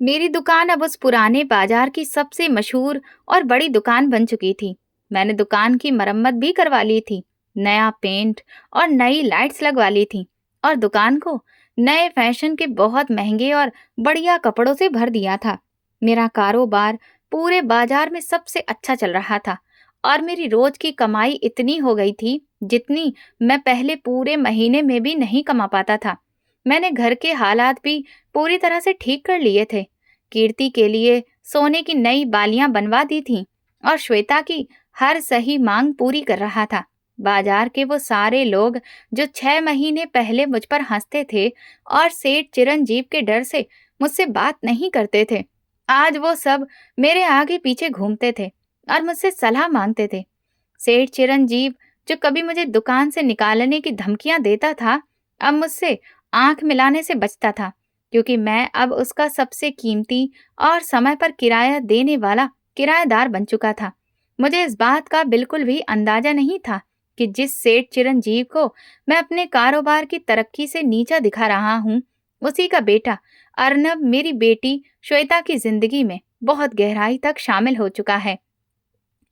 मेरी दुकान अब उस पुराने बाजार की सबसे मशहूर और बड़ी दुकान बन चुकी थी। मैंने दुकान की मरम्मत भी करवा ली थी, नया पेंट और नई लाइट्स लगवा ली थी और दुकान को नए फैशन के बहुत महंगे और बढ़िया कपड़ों से भर दिया था। मेरा कारोबार पूरे बाजार में सबसे अच्छा चल रहा था और मेरी रोज की कमाई इतनी हो गई थी जितनी मैं पहले पूरे महीने में भी नहीं कमा पाता था। मैंने घर के हालात भी पूरी तरह से ठीक कर लिए थे। कीर्ति के लिए सोने की नई बालियां बनवा दी थीं और श्वेता की हर सही मांग पूरी कर रहा था। बाजार के वो सारे लोग जो 6 महीने पहले मुझ पर हंसते थे और सेठ चिरंजीव के डर से मुझसे बात नहीं करते थे, आज वो सब मेरे आगे पीछे घूमते थे और मुझसे सलाह मांगते थे। सेठ चिरंजीव जो कभी मुझे दुकान से निकालने की धमकियां देता था, अब मुझसे आंख मिलाने से बचता था, क्योंकि मैं अब उसका सबसे कीमती और समय पर किराया देने वाला किराएदार बन चुका था। मुझे इस बात का बिल्कुल भी अंदाजा नहीं था कि जिस सेठ चिरंजीव को मैं अपने कारोबार की तरक्की से नीचा दिखा रहा हूँ, उसी का बेटा अर्नब मेरी बेटी श्वेता की जिंदगी में बहुत गहराई तक शामिल हो चुका है।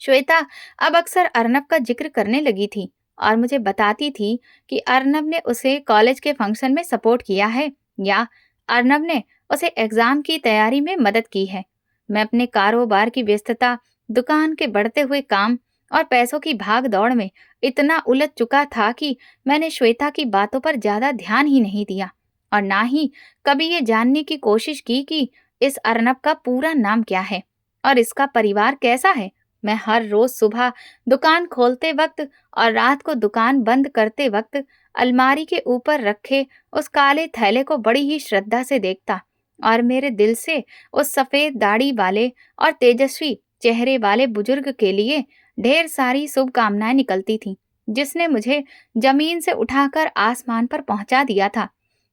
श्वेता अब अक्सर अर्नब का जिक्र करने लगी थी और मुझे बताती थी कि अर्नब ने उसे कॉलेज के फंक्शन में सपोर्ट किया है, या अर्नब ने उसे एग्जाम की तैयारी में मदद की है। मैं अपने कारोबार की व्यस्तता, दुकान के बढ़ते हुए काम और पैसों की भाग दौड़ में इतना उलझ चुका था कि मैंने श्वेता की बातों पर ज्यादा ध्यान ही नहीं दिया, और ना ही कभी ये जानने की कोशिश की कि इस अर्नब का पूरा नाम क्या है और इसका परिवार कैसा है। मैं हर रोज सुबह दुकान खोलते वक्त और रात को दुकान बंद करते वक्त अलमारी के ऊपर रखे उस काले थैले को बड़ी ही श्रद्धा से देखता, और मेरे दिल से उस सफेद दाढ़ी वाले और तेजस्वी चेहरे वाले बुजुर्ग के लिए ढेर सारी शुभकामनाएं निकलती थीं, जिसने मुझे जमीन से उठाकर आसमान पर पहुंचा दिया था।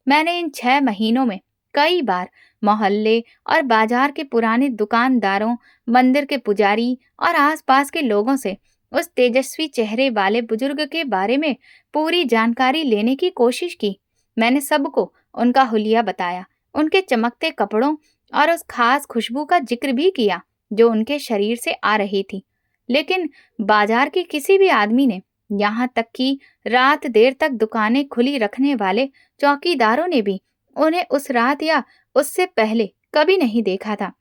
मैंने इन 6 महीनों में कई बार मोहल्ले और बाजार के पुराने दुकानदारों, मंदिर के पुजारी और आसपास के लोगों से उस तेजस्वी चेहरे वाले बुजुर्ग के बारे में पूरी जानकारी लेने की कोशिश की। मैंने सबको उनका हुलिया बताया, उनके चमकते कपड़ों और उस खास खुशबू का जिक्र भी किया जो उनके शरीर से आ रही थी। लेकिन बाजार के किसी भी आदमी ने, यहाँ तक कि रात देर तक दुकानें खुली रखने वाले चौकीदारों ने भी उन्हें उस रात या उससे पहले कभी नहीं देखा था।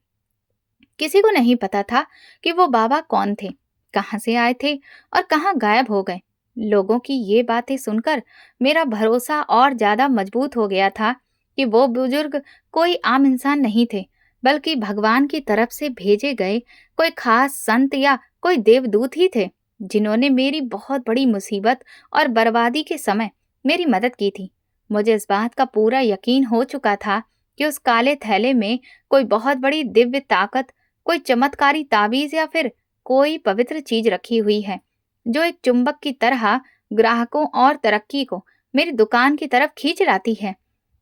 किसी को नहीं पता था कि वो बाबा कौन थे, कहाँ से आए थे और कहाँ गायब हो गए। लोगों की ये बातें सुनकर मेरा भरोसा और ज्यादा मजबूत हो गया था कि वो बुजुर्ग कोई आम इंसान नहीं थे, बल्कि भगवान की तरफ से भेजे गए कोई खास संत या कोई देवदूत ही थे, जिन्होंने मेरी बहुत बड़ी मुसीबत और बर्बादी के समय मेरी मदद की थी। मुझे इस बात का पूरा यकीन हो चुका था कि उस काले थैले में कोई बहुत बड़ी दिव्य ताकत, कोई चमत्कारी ताबीज या फिर कोई पवित्र चीज रखी हुई है, जो एक चुंबक की तरह ग्राहकों और तरक्की को मेरी दुकान की तरफ खींच लाती है।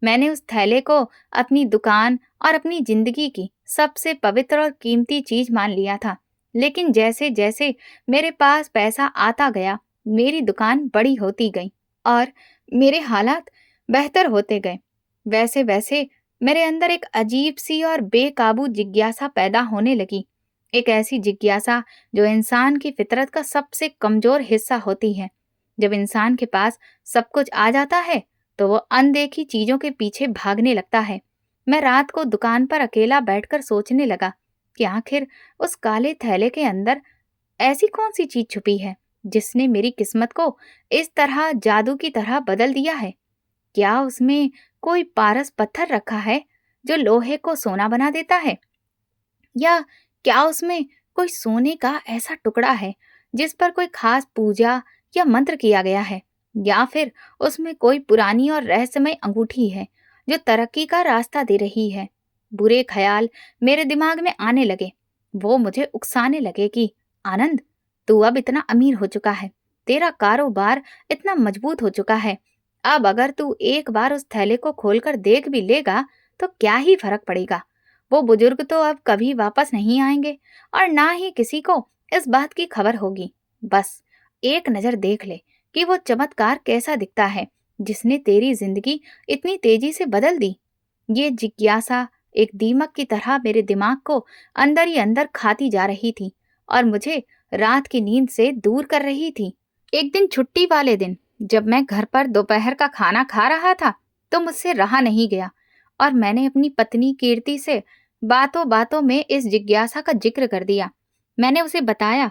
मैंने उस थैले को अपनी दुकान और अपनी जिंदगी की सबसे पवित्र और कीमती चीज मान लिया था। लेकिन जैसे जैसे मेरे पास पैसा आता गया, मेरी दुकान बड़ी होती गई और मेरे हालात बेहतर होते गए, वैसे वैसे मेरे अंदर एक अजीब सी और बेकाबू जिज्ञासा पैदा होने लगी। एक ऐसी जिज्ञासा जो इंसान की फितरत का सबसे कमजोर हिस्सा होती है। जब इंसान के पास सब कुछ आ जाता है तो वो अनदेखी चीजों के पीछे भागने लगता है। मैं रात को दुकान पर अकेला बैठकर सोचने लगा कि आखिर उस काले थैले के अंदर ऐसी कौन सी चीज छुपी है जिसने मेरी किस्मत को इस तरह जादू की तरह बदल दिया है। क्या उसमें कोई पारस पत्थर रखा है जो लोहे को सोना बना देता है, या क्या उसमें कोई सोने का ऐसा टुकड़ा है जिस पर कोई खास पूजा या मंत्र किया गया है, या फिर उसमें कोई पुरानी और रहस्यमय अंगूठी है जो तरक्की का रास्ता दे रही है। बुरे ख्याल मेरे दिमाग में आने लगे। वो मुझे उकसाने लगे कि आनंद, तू अब इतना अमीर हो चुका है, तेरा कारोबार इतना मजबूत हो चुका है, अब अगर तू एक बार उस थैले को खोलकर देख भी लेगा तो क्या ही फर्क पड़ेगा। वो बुजुर्ग तो अब कभी वापस नहीं आएंगे और ना ही किसी को इस बात की खबर होगी। बस एक नजर देख ले कि वो चमत्कार कैसा दिखता है जिसने तेरी जिंदगी इतनी तेजी से बदल दी। ये जिज्ञासा एक दीमक की तरह मेरे दिमाग को अंदर ही अंदर खाती जा रही थी और मुझे रात की नींद से दूर कर रही थी। एक दिन छुट्टी वाले दिन जब मैं घर पर दोपहर का खाना खा रहा था तो मुझसे रहा नहीं गया और मैंने अपनी पत्नी कीर्ति से बातों बातों में इस जिज्ञासा का जिक्र कर दिया। मैंने उसे बताया,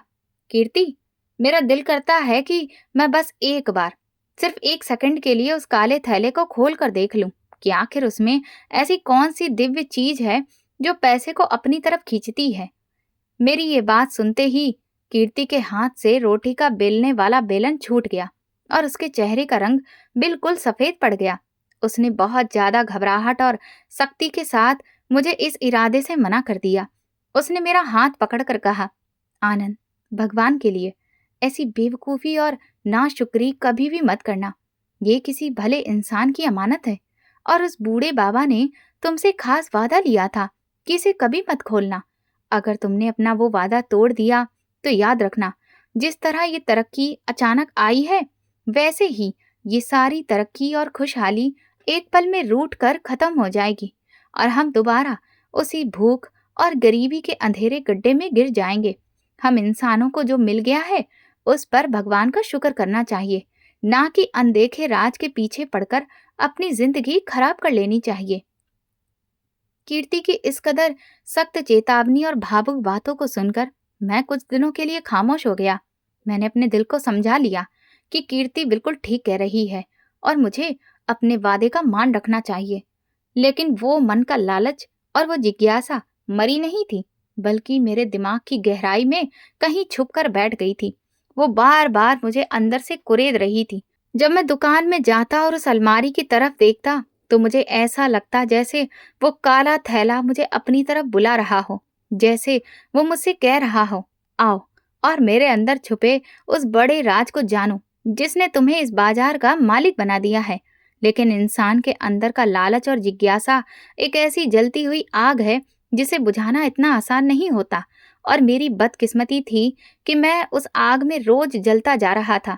कीर्ति, मेरा दिल करता है कि मैं बस एक बार, सिर्फ 1 सेकंड के लिए उस काले थैले को खोल कर देख लूं कि आखिर उसमें ऐसी कौन सी दिव्य चीज है जो पैसे को अपनी तरफ खींचती है। मेरी ये बात सुनते ही कीर्ति के हाथ से रोटी का बेलने वाला बेलन छूट गया और उसके चेहरे का रंग बिल्कुल सफेद पड़ गया। उसने बहुत ज्यादा घबराहट और सख्ती के साथ मुझे इस इरादे से मना कर दिया। उसने मेरा हाथ पकड़कर कहा, आनंद, भगवान के लिए ऐसी बेवकूफ़ी और नाशुक्री कभी भी मत करना। ये किसी भले इंसान की अमानत है, और उस बूढ़े बाबा ने तुमसे खास वादा लिया था कि इसे कभी मत खोलना। अगर तुमने अपना वो वादा तोड़ दिया तो याद रखना, जिस तरह ये तरक्की अचानक आई है, वैसे ही ये सारी तरक्की और खुशहाली एक पल में रूठ कर खत्म हो जाएगी, और हम दोबारा उसी भूख और गरीबी के अंधेरे गड्ढे में गिर जाएंगे। हम इंसानों को जो मिल गया है उस पर भगवान का शुक्र करना चाहिए, ना कि अनदेखे राज के पीछे पड़कर अपनी जिंदगी खराब कर लेनी चाहिए। कीर्ति की इस कदर सख्त चेतावनी और भावुक बातों को सुनकर मैं कुछ दिनों के लिए खामोश हो गया। मैंने अपने दिल को समझा लिया कि कीर्ति बिल्कुल ठीक कह रही है और मुझे अपने वादे का मान रखना चाहिए। लेकिन वो मन का लालच और वो जिज्ञासा मरी नहीं थी, बल्कि मेरे दिमाग की गहराई में कहीं छुप कर बैठ गई थी। वो बार बार मुझे अंदर से कुरेद रही थी। जब मैं दुकान में जाता और उस अलमारी की तरफ देखता तो मुझे ऐसा लगता जैसे वो काला थैला मुझे अपनी तरफ बुला रहा हो, जैसे वो मुझसे कह रहा हो, आओ और मेरे अंदर छुपे उस बड़े राज को जानो जिसने तुम्हें इस बाजार का मालिक बना दिया है। लेकिन इंसान के अंदर का लालच और जिज्ञासा एक ऐसी जलती हुई आग है जिसे बुझाना इतना आसान नहीं होता, और मेरी बदकिस्मती थी कि मैं उस आग में रोज जलता जा रहा था।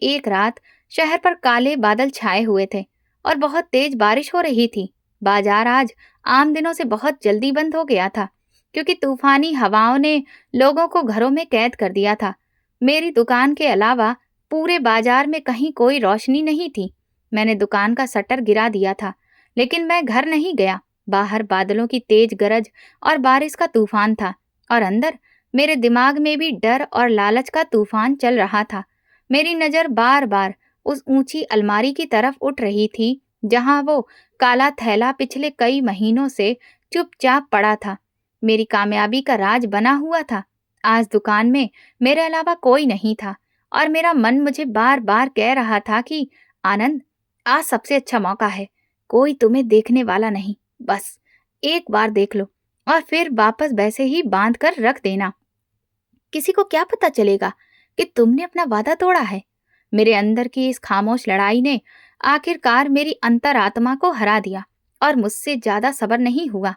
एक रात शहर पर काले बादल छाए हुए थे और बहुत तेज बारिश हो रही थी। बाजार आज आम दिनों से बहुत जल्दी बंद हो गया था, क्योंकि तूफानी हवाओं ने लोगों को घरों में कैद कर दिया था। मेरी दुकान के अलावा पूरे बाजार में कहीं कोई रोशनी नहीं थी। मैंने दुकान का शटर गिरा दिया था, लेकिन मैं घर नहीं गया। बाहर बादलों की तेज गरज और बारिश का तूफान था, और अंदर मेरे दिमाग में भी डर और लालच का तूफान चल रहा था। मेरी नजर बार बार उस ऊंची अलमारी की तरफ उठ रही थी जहां वो काला थैला पिछले कई महीनों से चुपचाप पड़ा था। मेरी कामयाबी का राज बना हुआ था। आज दुकान में मेरे अलावा कोई नहीं था, और मेरा मन मुझे बार बार कह रहा था कि आनंद, आज सबसे अच्छा मौका है। कोई तुम्हें देखने वाला नहीं, बस एक बार देख लो और फिर वापस वैसे ही बांध कर रख देना। किसी को क्या पता चलेगा कि तुमने अपना वादा तोड़ा है। मेरे अंदर की इस खामोश लड़ाई ने आखिरकार मेरी अंतरात्मा को हरा दिया, और मुझसे ज्यादा सब्र नहीं हुआ।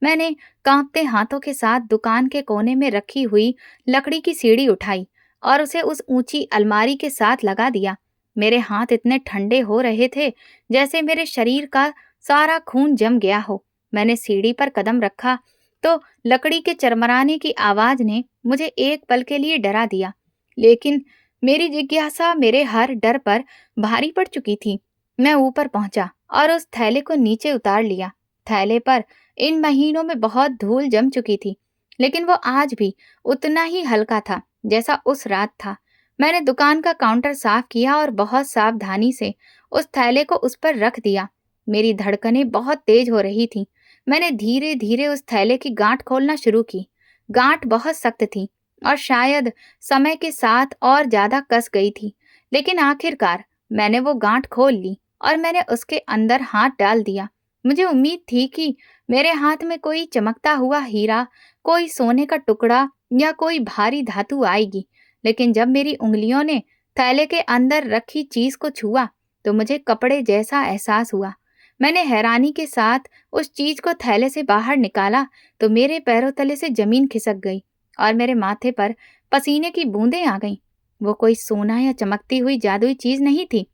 मैंने कांपते हाथों के साथ दुकान के कोने में रखी हुई लकड़ी की सीढ़ी उठाई और उसे उस ऊंची अलमारी के साथ लगा दिया। मेरे हाथ इतने ठंडे हो रहे थे जैसे मेरे शरीर का सारा खून जम गया हो। मैंने सीढ़ी पर कदम रखा तो लकड़ी के चरमराने की आवाज ने मुझे एक पल के लिए डरा दिया, लेकिन मेरी जिज्ञासा मेरे हर डर पर भारी पड़ चुकी थी। मैं ऊपर पहुंचा और उस थैले को नीचे उतार लिया। थैले पर इन महीनों में बहुत धूल जम चुकी थी, लेकिन वो आज भी उतना ही हल्का था जैसा उस रात था। मैंने दुकान का काउंटर साफ किया और बहुत सावधानी से उस थैले को उस पर रख दिया। मेरी धड़कनें बहुत तेज हो रही थीं। मैंने धीरे धीरे उस थैले की गांठ खोलना शुरू की। गांठ बहुत सख्त थी और शायद समय के साथ और ज्यादा कस गई थी, लेकिन आखिरकार मैंने वो गांठ खोल ली और मैंने उसके अंदर हाथ डाल दिया। मुझे उम्मीद थी कि मेरे हाथ में कोई चमकता हुआ हीरा, कोई सोने का टुकड़ा या कोई भारी धातु आएगी, लेकिन जब मेरी उंगलियों ने थैले के अंदर रखी चीज को छुआ तो मुझे कपड़े जैसा एहसास हुआ। मैंने हैरानी के साथ उस चीज को थैले से बाहर निकाला तो मेरे पैरों तले से जमीन खिसक गई और मेरे माथे पर पसीने की बूंदें आ गईं। वो कोई सोना या चमकती हुई जादुई चीज नहीं थी,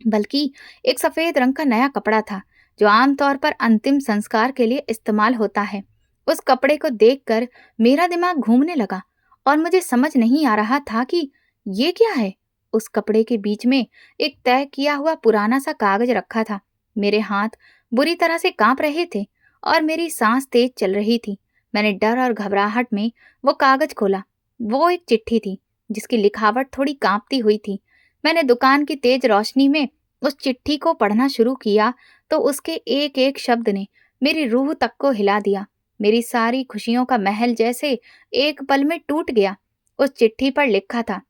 बल्कि एक सफेद रंग का नया कपड़ा था जो आमतौर पर अंतिम संस्कार के लिए इस्तेमाल होता है। उस कपड़े को देखकर मेरा दिमाग घूमने लगा और मुझे समझ नहीं आ रहा था कि ये क्या है। उस कपड़े के बीच में एक तय किया हुआ पुराना सा कागज रखा था। मेरे हाथ बुरी तरह से कांप रहे थे और मेरी सांस तेज चल रही थी। मैंने डर और घबराहट में वो कागज खोला। वो एक चिट्ठी थी जिसकी लिखावट थोड़ी कांपती हुई थी। मैंने दुकान की तेज रोशनी में उस चिट्ठी को पढ़ना शुरू किया तो उसके एक एक शब्द ने मेरी रूह तक को हिला दिया। मेरी सारी खुशियों का महल जैसे एक पल में टूट गया। उस चिट्ठी पर लिखा था,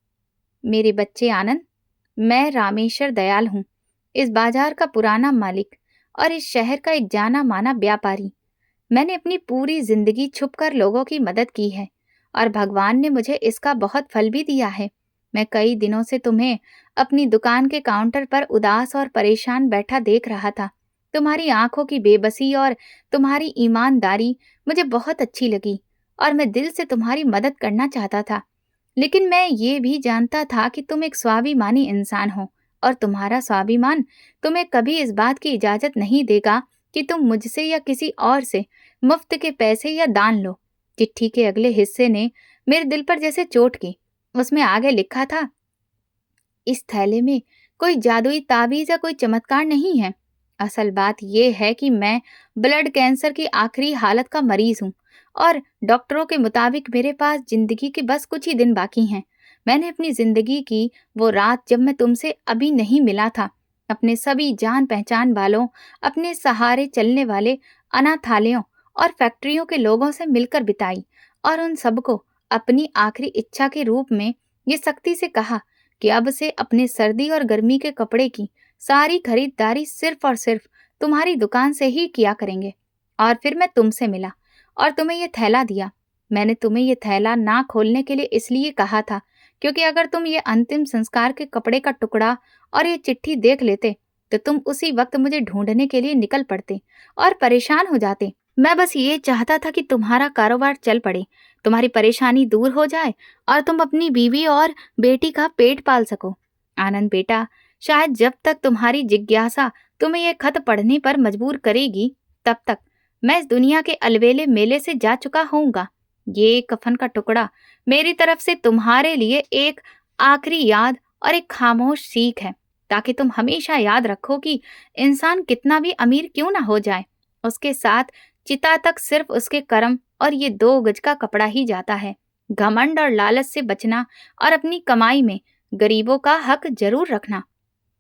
मेरे बच्चे आनंद, मैं रामेश्वर दयाल हूँ, इस बाजार का पुराना मालिक और इस शहर का एक जाना माना व्यापारी। मैंने अपनी पूरी जिंदगी छुपकर लोगों की मदद की है और भगवान ने मुझे इसका बहुत फल भी दिया है। मैं कई दिनों से तुम्हें अपनी दुकान के काउंटर पर उदास और परेशान बैठा देख रहा था। तुम्हारी आंखों की बेबसी और तुम्हारी ईमानदारी मुझे बहुत अच्छी लगी और मैं दिल से तुम्हारी मदद करना चाहता था। लेकिन मैं ये भी जानता था कि तुम एक स्वाभिमानी इंसान हो और तुम्हारा स्वाभिमान तुम्हें कभी इस बात की इजाजत नहीं देगा कि तुम मुझसे या किसी और से मुफ्त के पैसे या दान लो। चिट्ठी के अगले हिस्से ने मेरे दिल पर जैसे चोट की। उसमें आगे लिखा था, इस थैले में कोई जादुई ताबीज या कोई चमत्कार नहीं है। असल बात यह है कि मैं ब्लड कैंसर की आखिरी हालत का मरीज हूँ और डॉक्टरों के मुताबिक मेरे पास जिंदगी के बस कुछ ही दिन बाकी हैं। मैंने अपनी जिंदगी की वो रात जब मैं तुमसे अभी नहीं मिला था अपने सभी जान पहचान वालों, अपने सहारे चलने वाले अनाथालयों और फैक्ट्रियों के लोगों से मिलकर बिताई और उन सबको अपनी आखिरी इच्छा के रूप में ये सख्ती से कहा कि अब से अपने सर्दी और गर्मी के कपड़े की सारी खरीदारी सिर्फ और सिर्फ तुम्हारी दुकान से ही किया करेंगे। और फिर मैं तुमसे मिला और तुम्हें ये थैला दिया। मैंने तुम्हें ये थैला ना खोलने के लिए इसलिए कहा था क्योंकि अगर तुम ये अंतिम संस्कार के कपड़े का टुकड़ा और ये चिट्ठी देख लेते तो तुम उसी वक्त मुझे ढूंढने के लिए निकल पड़ते और परेशान हो जाते। मैं बस ये चाहता था कि तुम्हारा कारोबार चल पड़े, तुम्हारी परेशानी दूर हो जाए और तुम अपनी बीवी और बेटी का पेट पाल सको। आनंद बेटा, शायद जब तक तुम्हारी जिज्ञासा तुम्हें यह खत पढ़ने पर मजबूर करेगी, तब तक मैं इस दुनिया के अलबेले मेले से जा चुका होऊंगा। ये कफन का टुकड़ा मेरी तरफ से तुम्हारे लिए एक आखिरी याद और एक खामोश सीख है, ताकि तुम हमेशा याद रखो कि इंसान कितना भी अमीर क्यों ना हो जाए, उसके साथ चिता तक सिर्फ उसके कर्म और ये 2 गज का कपड़ा ही जाता है। घमंड और लालच से बचना और अपनी कमाई में गरीबों का हक जरूर रखना।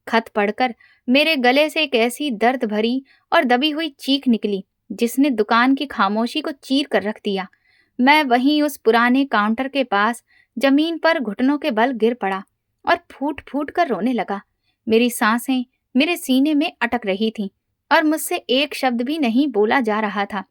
खत पढ़कर मेरे गले से एक ऐसी दर्द भरी और दबी हुई चीख निकली जिसने दुकान की खामोशी को चीर कर रख दिया। मैं वहीं उस पुराने काउंटर के पास जमीन पर घुटनों के बल गिर पड़ा और फूट फूट कर रोने लगा। मेरी सांसें मेरे सीने में अटक रही थीं और मुझसे एक शब्द भी नहीं बोला जा रहा था।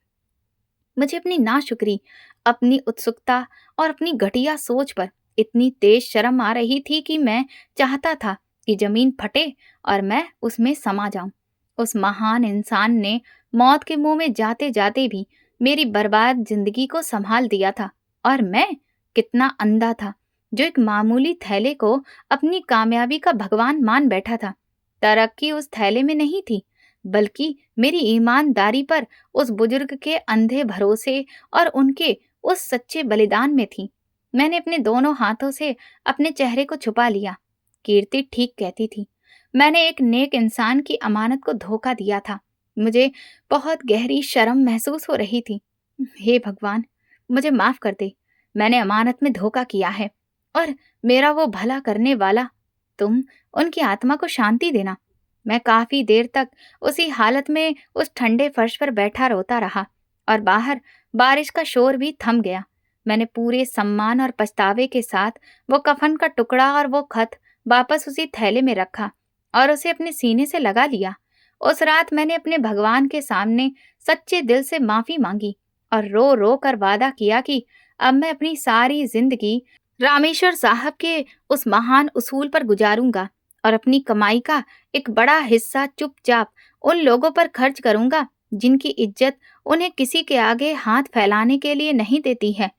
मुझे अपनी नाशुक्री, अपनी उत्सुकता और अपनी घटिया सोच पर इतनी तेज शर्म आ रही थी कि मैं चाहता था कि जमीन फटे और मैं उसमें समा जाऊं। उस महान इंसान ने मौत के मुंह में जाते जाते भी मेरी बर्बाद जिंदगी को संभाल दिया था और मैं कितना अंधा था जो एक मामूली थैले को अपनी कामयाबी का भगवान मान बैठा था। तरक्की उस थैले में नहीं थी, बल्कि मेरी ईमानदारी पर उस बुजुर्ग के अंधे भरोसे और उनके उस सच्चे बलिदान में थी। मैंने अपने दोनों हाथों से अपने चेहरे को छुपा लिया। कीर्ति ठीक कहती थी, मैंने एक नेक इंसान की अमानत को धोखा दिया था। मुझे बहुत गहरी शर्म महसूस हो रही थी। हे भगवान, मुझे माफ कर दे, मैंने अमानत में धोखा किया है और मेरा वो भला करने वाला, तुम उनकी आत्मा को शांति देना। मैं काफी देर तक उसी हालत में उस ठंडे फर्श पर बैठा रोता रहा और बाहर बारिश का शोर भी थम गया। मैंने पूरे सम्मान और पछतावे के साथ वो कफन का टुकड़ा और वो खत वापस उसी थैले में रखा और उसे अपने सीने से लगा लिया। उस रात मैंने अपने भगवान के सामने सच्चे दिल से माफी मांगी और रो रो कर वादा किया कि अब मैं अपनी सारी जिंदगी रामेश्वर साहब के उस महान उसूल पर गुजारूंगा और अपनी कमाई का एक बड़ा हिस्सा चुपचाप उन लोगों पर खर्च करूंगा जिनकी इज्जत उन्हें किसी के आगे हाथ फैलाने के लिए नहीं देती है।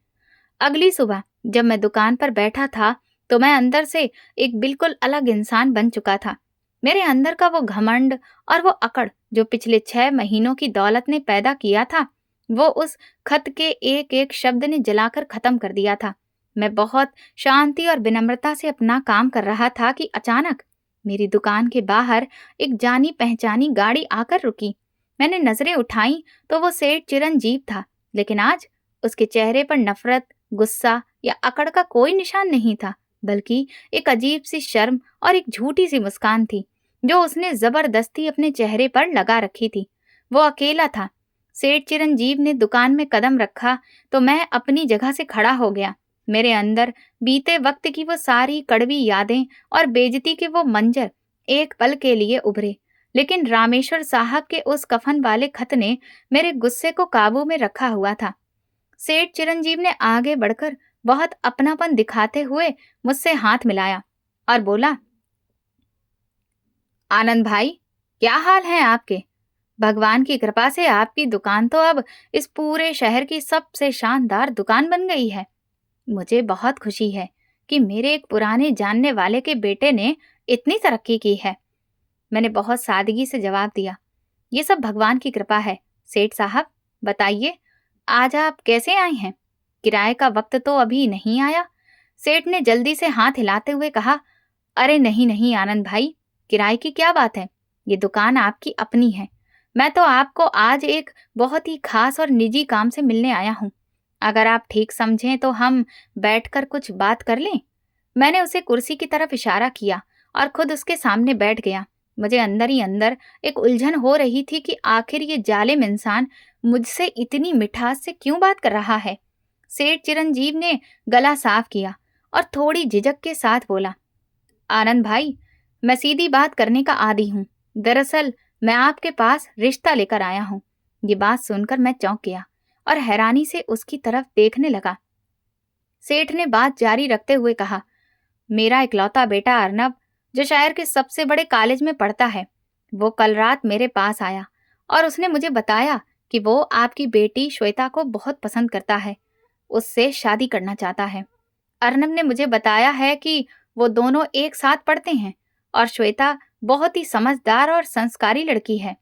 अगली सुबह जब मैं दुकान पर बैठा था तो मैं अंदर से एक बिल्कुल अलग इंसान बन चुका था। मेरे अंदर का वो घमंड और वो अकड़ जो पिछले 6 महीनों की दौलत ने पैदा किया था, वो उस खत के एक एक शब्द ने जलाकर खत्म कर दिया था। मैं बहुत शांति और विनम्रता से अपना काम कर रहा था कि अचानक मेरी दुकान के बाहर एक जानी पहचानी गाड़ी आकर रुकी। मैंने नजरें उठाई तो वो सेठ चिरंजीव था, लेकिन आज उसके चेहरे पर नफरत, गुस्सा या अकड़ का कोई निशान नहीं था, बल्कि एक अजीब सी शर्म और एक झूठी सी मुस्कान थी जो उसने जबरदस्ती अपने चेहरे पर लगा रखी थी। वो अकेला था। सेठ चिरंजीव ने दुकान में कदम रखा तो मैं अपनी जगह से खड़ा हो गया। मेरे अंदर बीते वक्त की वो सारी कड़वी यादें और बेइज्जती के वो मंजर एक पल के लिए उभरे, लेकिन रामेश्वर साहब के उस कफन वाले खत ने मेरे गुस्से को काबू में रखा हुआ था। सेठ चिरंजीव ने आगे बढ़कर बहुत अपनापन दिखाते हुए मुझसे हाथ मिलाया और बोला, आनंद भाई, क्या हाल है आपके? भगवान की कृपा से आपकी दुकान तो अब इस पूरे शहर की सबसे शानदार दुकान बन गई है। मुझे बहुत खुशी है कि मेरे एक पुराने जानने वाले के बेटे ने इतनी तरक्की की है। मैंने बहुत सादगी से जवाब दिया, ये सब भगवान की कृपा है। सेठ साहब, बताइए, आज आप कैसे आए हैं? किराए का वक्त तो अभी नहीं आया। सेठ ने जल्दी से हाथ हिलाते हुए कहा, अरे नहीं नहीं आनंद भाई, किराए की क्या बात है? ये दुकान आपकी अपनी है। मैं तो आपको आज एक बहुत ही खास और निजी काम से मिलने आया हूँ। अगर आप ठीक समझें तो हम बैठकर कुछ बात कर लें। मैंने उसे कुर्सी की तरफ इशारा किया और खुद उसके सामने बैठ गया। मुझे अंदर ही अंदर एक उलझन हो रही थी कि आखिर ये जालिम इंसान मुझसे इतनी मिठास से क्यों बात कर रहा है। सेठ चिरंजीव ने गला साफ किया और थोड़ी झिझक के साथ बोला, आनंद भाई, मैं सीधी बात करने का आदी हूँ। दरअसल मैं आपके पास रिश्ता लेकर आया हूँ। ये बात सुनकर मैं चौंक गया और हैरानी से उसकी तरफ देखने लगा। सेठ ने बात जारी रखते हुए कहा, मेरा इकलौता बेटा अर्नब, जो शहर के सबसे बड़े कॉलेज में पढ़ता है, वो कल रात मेरे पास आया और उसने मुझे बताया कि वो आपकी बेटी श्वेता को बहुत पसंद करता है, उससे शादी करना चाहता है। अर्नब ने मुझे बताया है कि वो दोनों एक साथ पढ़ते हैं और श्वेता बहुत ही समझदार और संस्कारी लड़की है।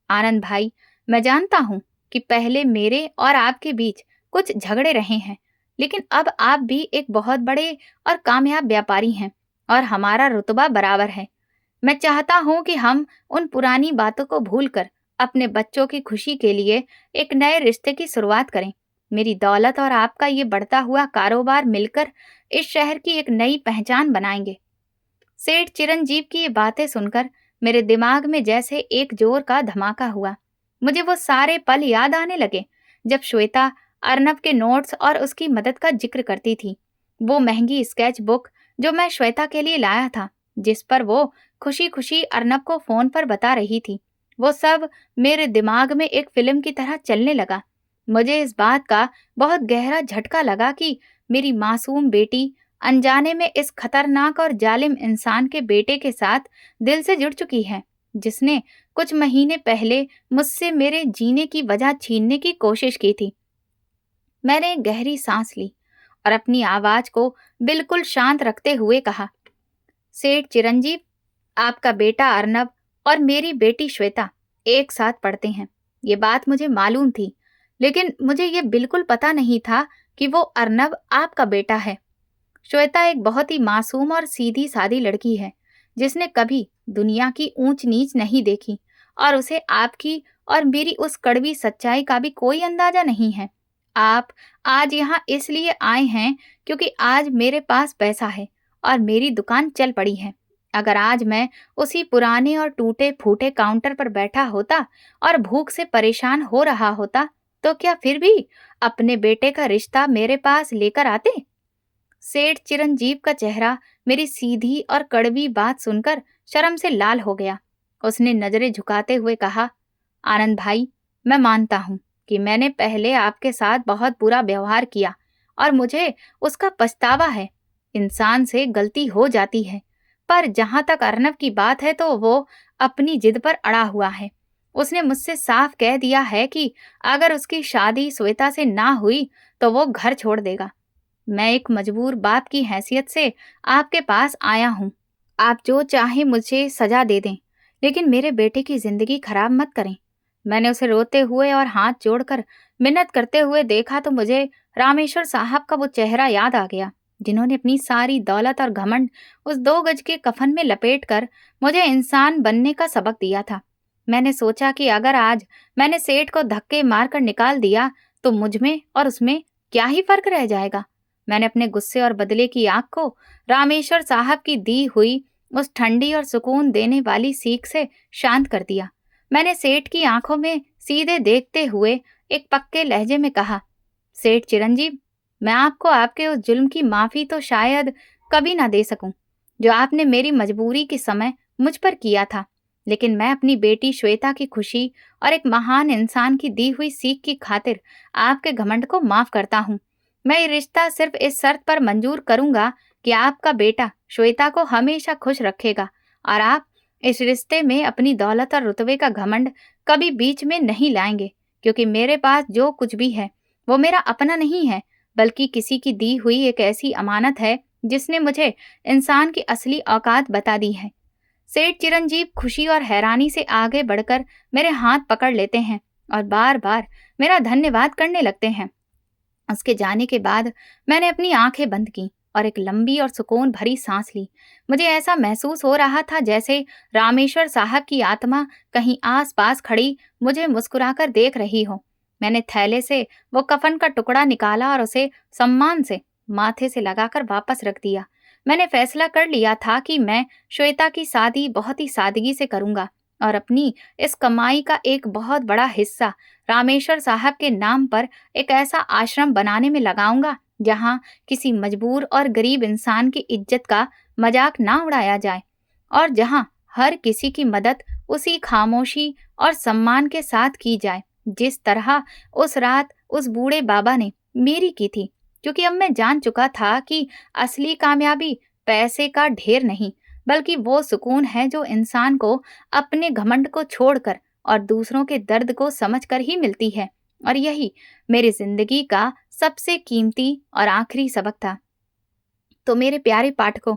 आनंद भाई, मैं जानता हूँ कि पहले मेरे और आपके बीच कुछ झगड़े रहे हैं, लेकिन अब आप भी एक बहुत बड़े और कामयाब व्यापारी हैं और हमारा रुतबा बराबर है। मैं चाहता हूँ कि हम उन पुरानी बातों को भूलकर अपने बच्चों की खुशी के लिए एक नए रिश्ते की शुरुआत करें। मेरी दौलत और आपका ये बढ़ता हुआ कारोबार मिलकर इस शहर की एक नई पहचान बनाएंगे। सेठ चिरंजीव की ये बातें सुनकर मेरे दिमाग में जैसे एक जोर का धमाका हुआ। मुझे वो सारे पल याद आने लगे जब श्वेता अर्नब के नोट्स और उसकी मदद का जिक्र करती थी। वो महंगी स्केच बुक जो मैं श्वेता के लिए लाया था, जिस पर वो खुशी खुशी अर्नब को फोन पर बता रही थी, वो सब मेरे दिमाग में एक फिल्म की तरह चलने लगा। मुझे इस बात का बहुत गहरा झटका लगा कि मेरी मासूम बेटी अनजाने में इस खतरनाक और जालिम इंसान के बेटे के साथ दिल से जुड़ चुकी है, जिसने कुछ महीने पहले मुझसे मेरे जीने की वजह छीनने की कोशिश की थी। मैंने एक गहरी सांस ली और अपनी आवाज को बिल्कुल शांत रखते हुए कहा, सेठ चिरंजीव, आपका बेटा अर्नब और मेरी बेटी श्वेता एक साथ पढ़ते हैं। ये बात मुझे मालूम थी, लेकिन मुझे ये बिल्कुल पता नहीं था कि वो अर्नब आपका बेटा है। श्वेता एक बहुत ही मासूम और सीधी सादी लड़की है, जिसने कभी दुनिया की ऊंच नीच नहीं देखी और उसे आपकी और मेरी उस कड़वी सच्चाई का भी कोई अंदाजा नहीं है। आप आज यहाँ इसलिए आए हैं क्योंकि आज मेरे पास पैसा है और मेरी दुकान चल पड़ी है। अगर आज मैं उसी पुराने और टूटे फूटे काउंटर पर बैठा होता और भूख से परेशान हो रहा होता, तो क्या फिर भी अपने बेटे का रिश्ता मेरे पास लेकर आते? सेठ चिरंजीव का चेहरा मेरी सीधी और कड़वी बात सुनकर शर्म से लाल हो गया। उसने नजरें झुकाते हुए कहा, आनंद भाई, मैं मानता हूँ कि मैंने पहले आपके साथ बहुत बुरा व्यवहार किया और मुझे उसका पछतावा है। इंसान से गलती हो जाती है, पर जहां तक अर्नब की बात है तो वो अपनी जिद पर अड़ा हुआ है। उसने मुझसे साफ कह दिया है कि अगर उसकी शादी श्वेता से ना हुई तो वो घर छोड़ देगा। मैं एक मजबूर बाप की हैसियत से आपके पास आया हूँ। आप जो चाहे मुझे सजा दे दें, लेकिन मेरे बेटे की जिंदगी खराब मत करें। मैंने उसे रोते हुए और हाथ जोड़कर मिन्नत करते हुए देखा तो मुझे रामेश्वर साहब का वो चेहरा याद आ गया, जिन्होंने अपनी सारी दौलत और घमंड उस 2 गज के कफन में लपेटकर मुझे इंसान बनने का सबक दिया था। मैंने सोचा कि अगर आज मैंने सेठ को धक्के मारकर निकाल दिया तो मुझ में और उसमें क्या ही फर्क रह जाएगा। मैंने अपने गुस्से और बदले की आग को रामेश्वर साहब की दी हुई उस ठंडी और सुकून देने वाली सीख से शांत कर दिया। मैंने सेठ की आंखों में सीधे देखते हुए एक पक्के लहजे में कहा, सेठ चिरंजीव, मैं आपको आपके उस जुल्म की माफी तो शायद कभी ना दे सकूं जो आपने मेरी मजबूरी के समय मुझ पर किया था, लेकिन मैं अपनी बेटी श्वेता की खुशी और एक महान इंसान की दी हुई सीख की खातिर आपके घमंड को माफ करता हूँ। मैं ये रिश्ता सिर्फ इस शर्त पर मंजूर करूंगा कि आपका बेटा श्वेता को हमेशा खुश रखेगा और आप इस रिश्ते में अपनी दौलत और रुतबे का घमंड कभी बीच में नहीं लाएंगे, क्योंकि मेरे पास जो कुछ भी है वो मेरा अपना नहीं है, बल्कि किसी की दी हुई एक ऐसी अमानत है जिसने मुझे इंसान की असली औकात बता दी है। सेठ चिरंजीव खुशी और हैरानी से आगे बढ़कर मेरे हाथ पकड़ लेते हैं और बार बार मेरा धन्यवाद करने लगते हैं। उसके जाने के बाद मैंने अपनी आंखें बंद की और एक लंबी और सुकून भरी सांस ली। मुझे ऐसा महसूस हो रहा था जैसे रामेश्वर साहब की आत्मा कहीं आस-पास खड़ी मुझे मुस्कुराकर देख रही हो। मैंने थैले से वो कफन का टुकड़ा निकाला और उसे सम्मान से माथे से लगाकर वापस रख दिया। मैंने फैसला कर लिया था कि मैं श्वेता की शादी बहुत ही सादगी से करूंगा और अपनी इस कमाई का एक बहुत बड़ा हिस्सा रामेश्वर साहब के नाम पर एक ऐसा आश्रम बनाने में लगाऊंगा जहां किसी मजबूर और गरीब इंसान की इज्जत का मजाक ना उड़ाया जाए और जहां हर किसी की मदद उसी खामोशी और सम्मान के साथ की जाए जिस तरह उस रात उस बूढ़े बाबा ने मेरी की थी। क्योंकि अब मैं जान चुका था कि असली कामयाबी पैसे का ढेर नहीं, बल्कि वो सुकून है जो इंसान को अपने घमंड को छोड़कर और दूसरों के दर्द को समझकर ही मिलती है। और यही मेरी जिंदगी का सबसे कीमती और आखिरी सबक था। तो मेरे प्यारे पाठकों,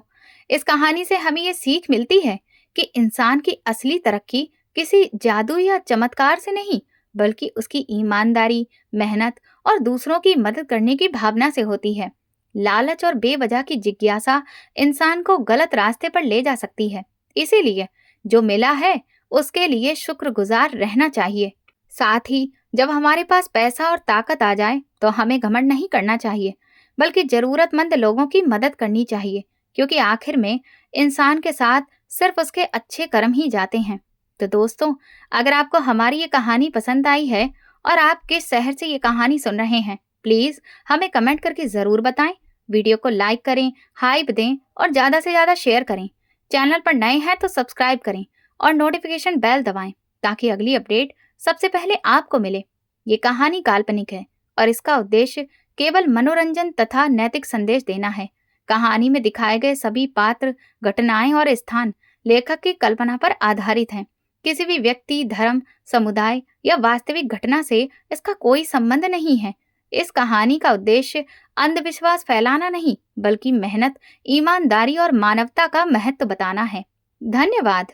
इस कहानी से हमें ये सीख मिलती है कि इंसान की असली तरक्की किसी जादू या चमत्कार से नहीं, बल्कि उसकी ईमानदारी, मेहनत और दूसरों की मदद करने की भावना से होती है। लालच और बेवजह की जिज्ञासा इंसान को गलत रास्ते पर ले जा सकती है। इसीलिए जो मिला है उसके लिए शुक्रगुजार रहना चाहिए। साथ ही जब हमारे पास पैसा और ताकत आ जाए तो हमें घमंड नहीं करना चाहिए, बल्कि जरूरतमंद लोगों की मदद करनी चाहिए, क्योंकि आखिर में इंसान के साथ सिर्फ उसके अच्छे कर्म ही जाते हैं। तो दोस्तों, अगर आपको हमारी ये कहानी पसंद आई है और आप किस शहर से ये कहानी सुन रहे हैं, प्लीज हमें कमेंट करके जरूर बताएं। वीडियो को लाइक करें, हाइप दें और ज्यादा से ज्यादा शेयर करें। चैनल पर नए हैं तो सब्सक्राइब करें और नोटिफिकेशन बेल दबाएं ताकि अगली अपडेट सबसे पहले आपको मिले। ये कहानी काल्पनिक है और इसका उद्देश्य केवल मनोरंजन तथा नैतिक संदेश देना है। कहानी में दिखाए गए सभी पात्र, घटनाएं और स्थान लेखक की कल्पना पर आधारित हैं। किसी भी व्यक्ति, धर्म, समुदाय या वास्तविक घटना से इसका कोई संबंध नहीं है। इस कहानी का उद्देश्य अंधविश्वास फैलाना नहीं, बल्कि मेहनत, ईमानदारी और मानवता का महत्व बताना है। धन्यवाद।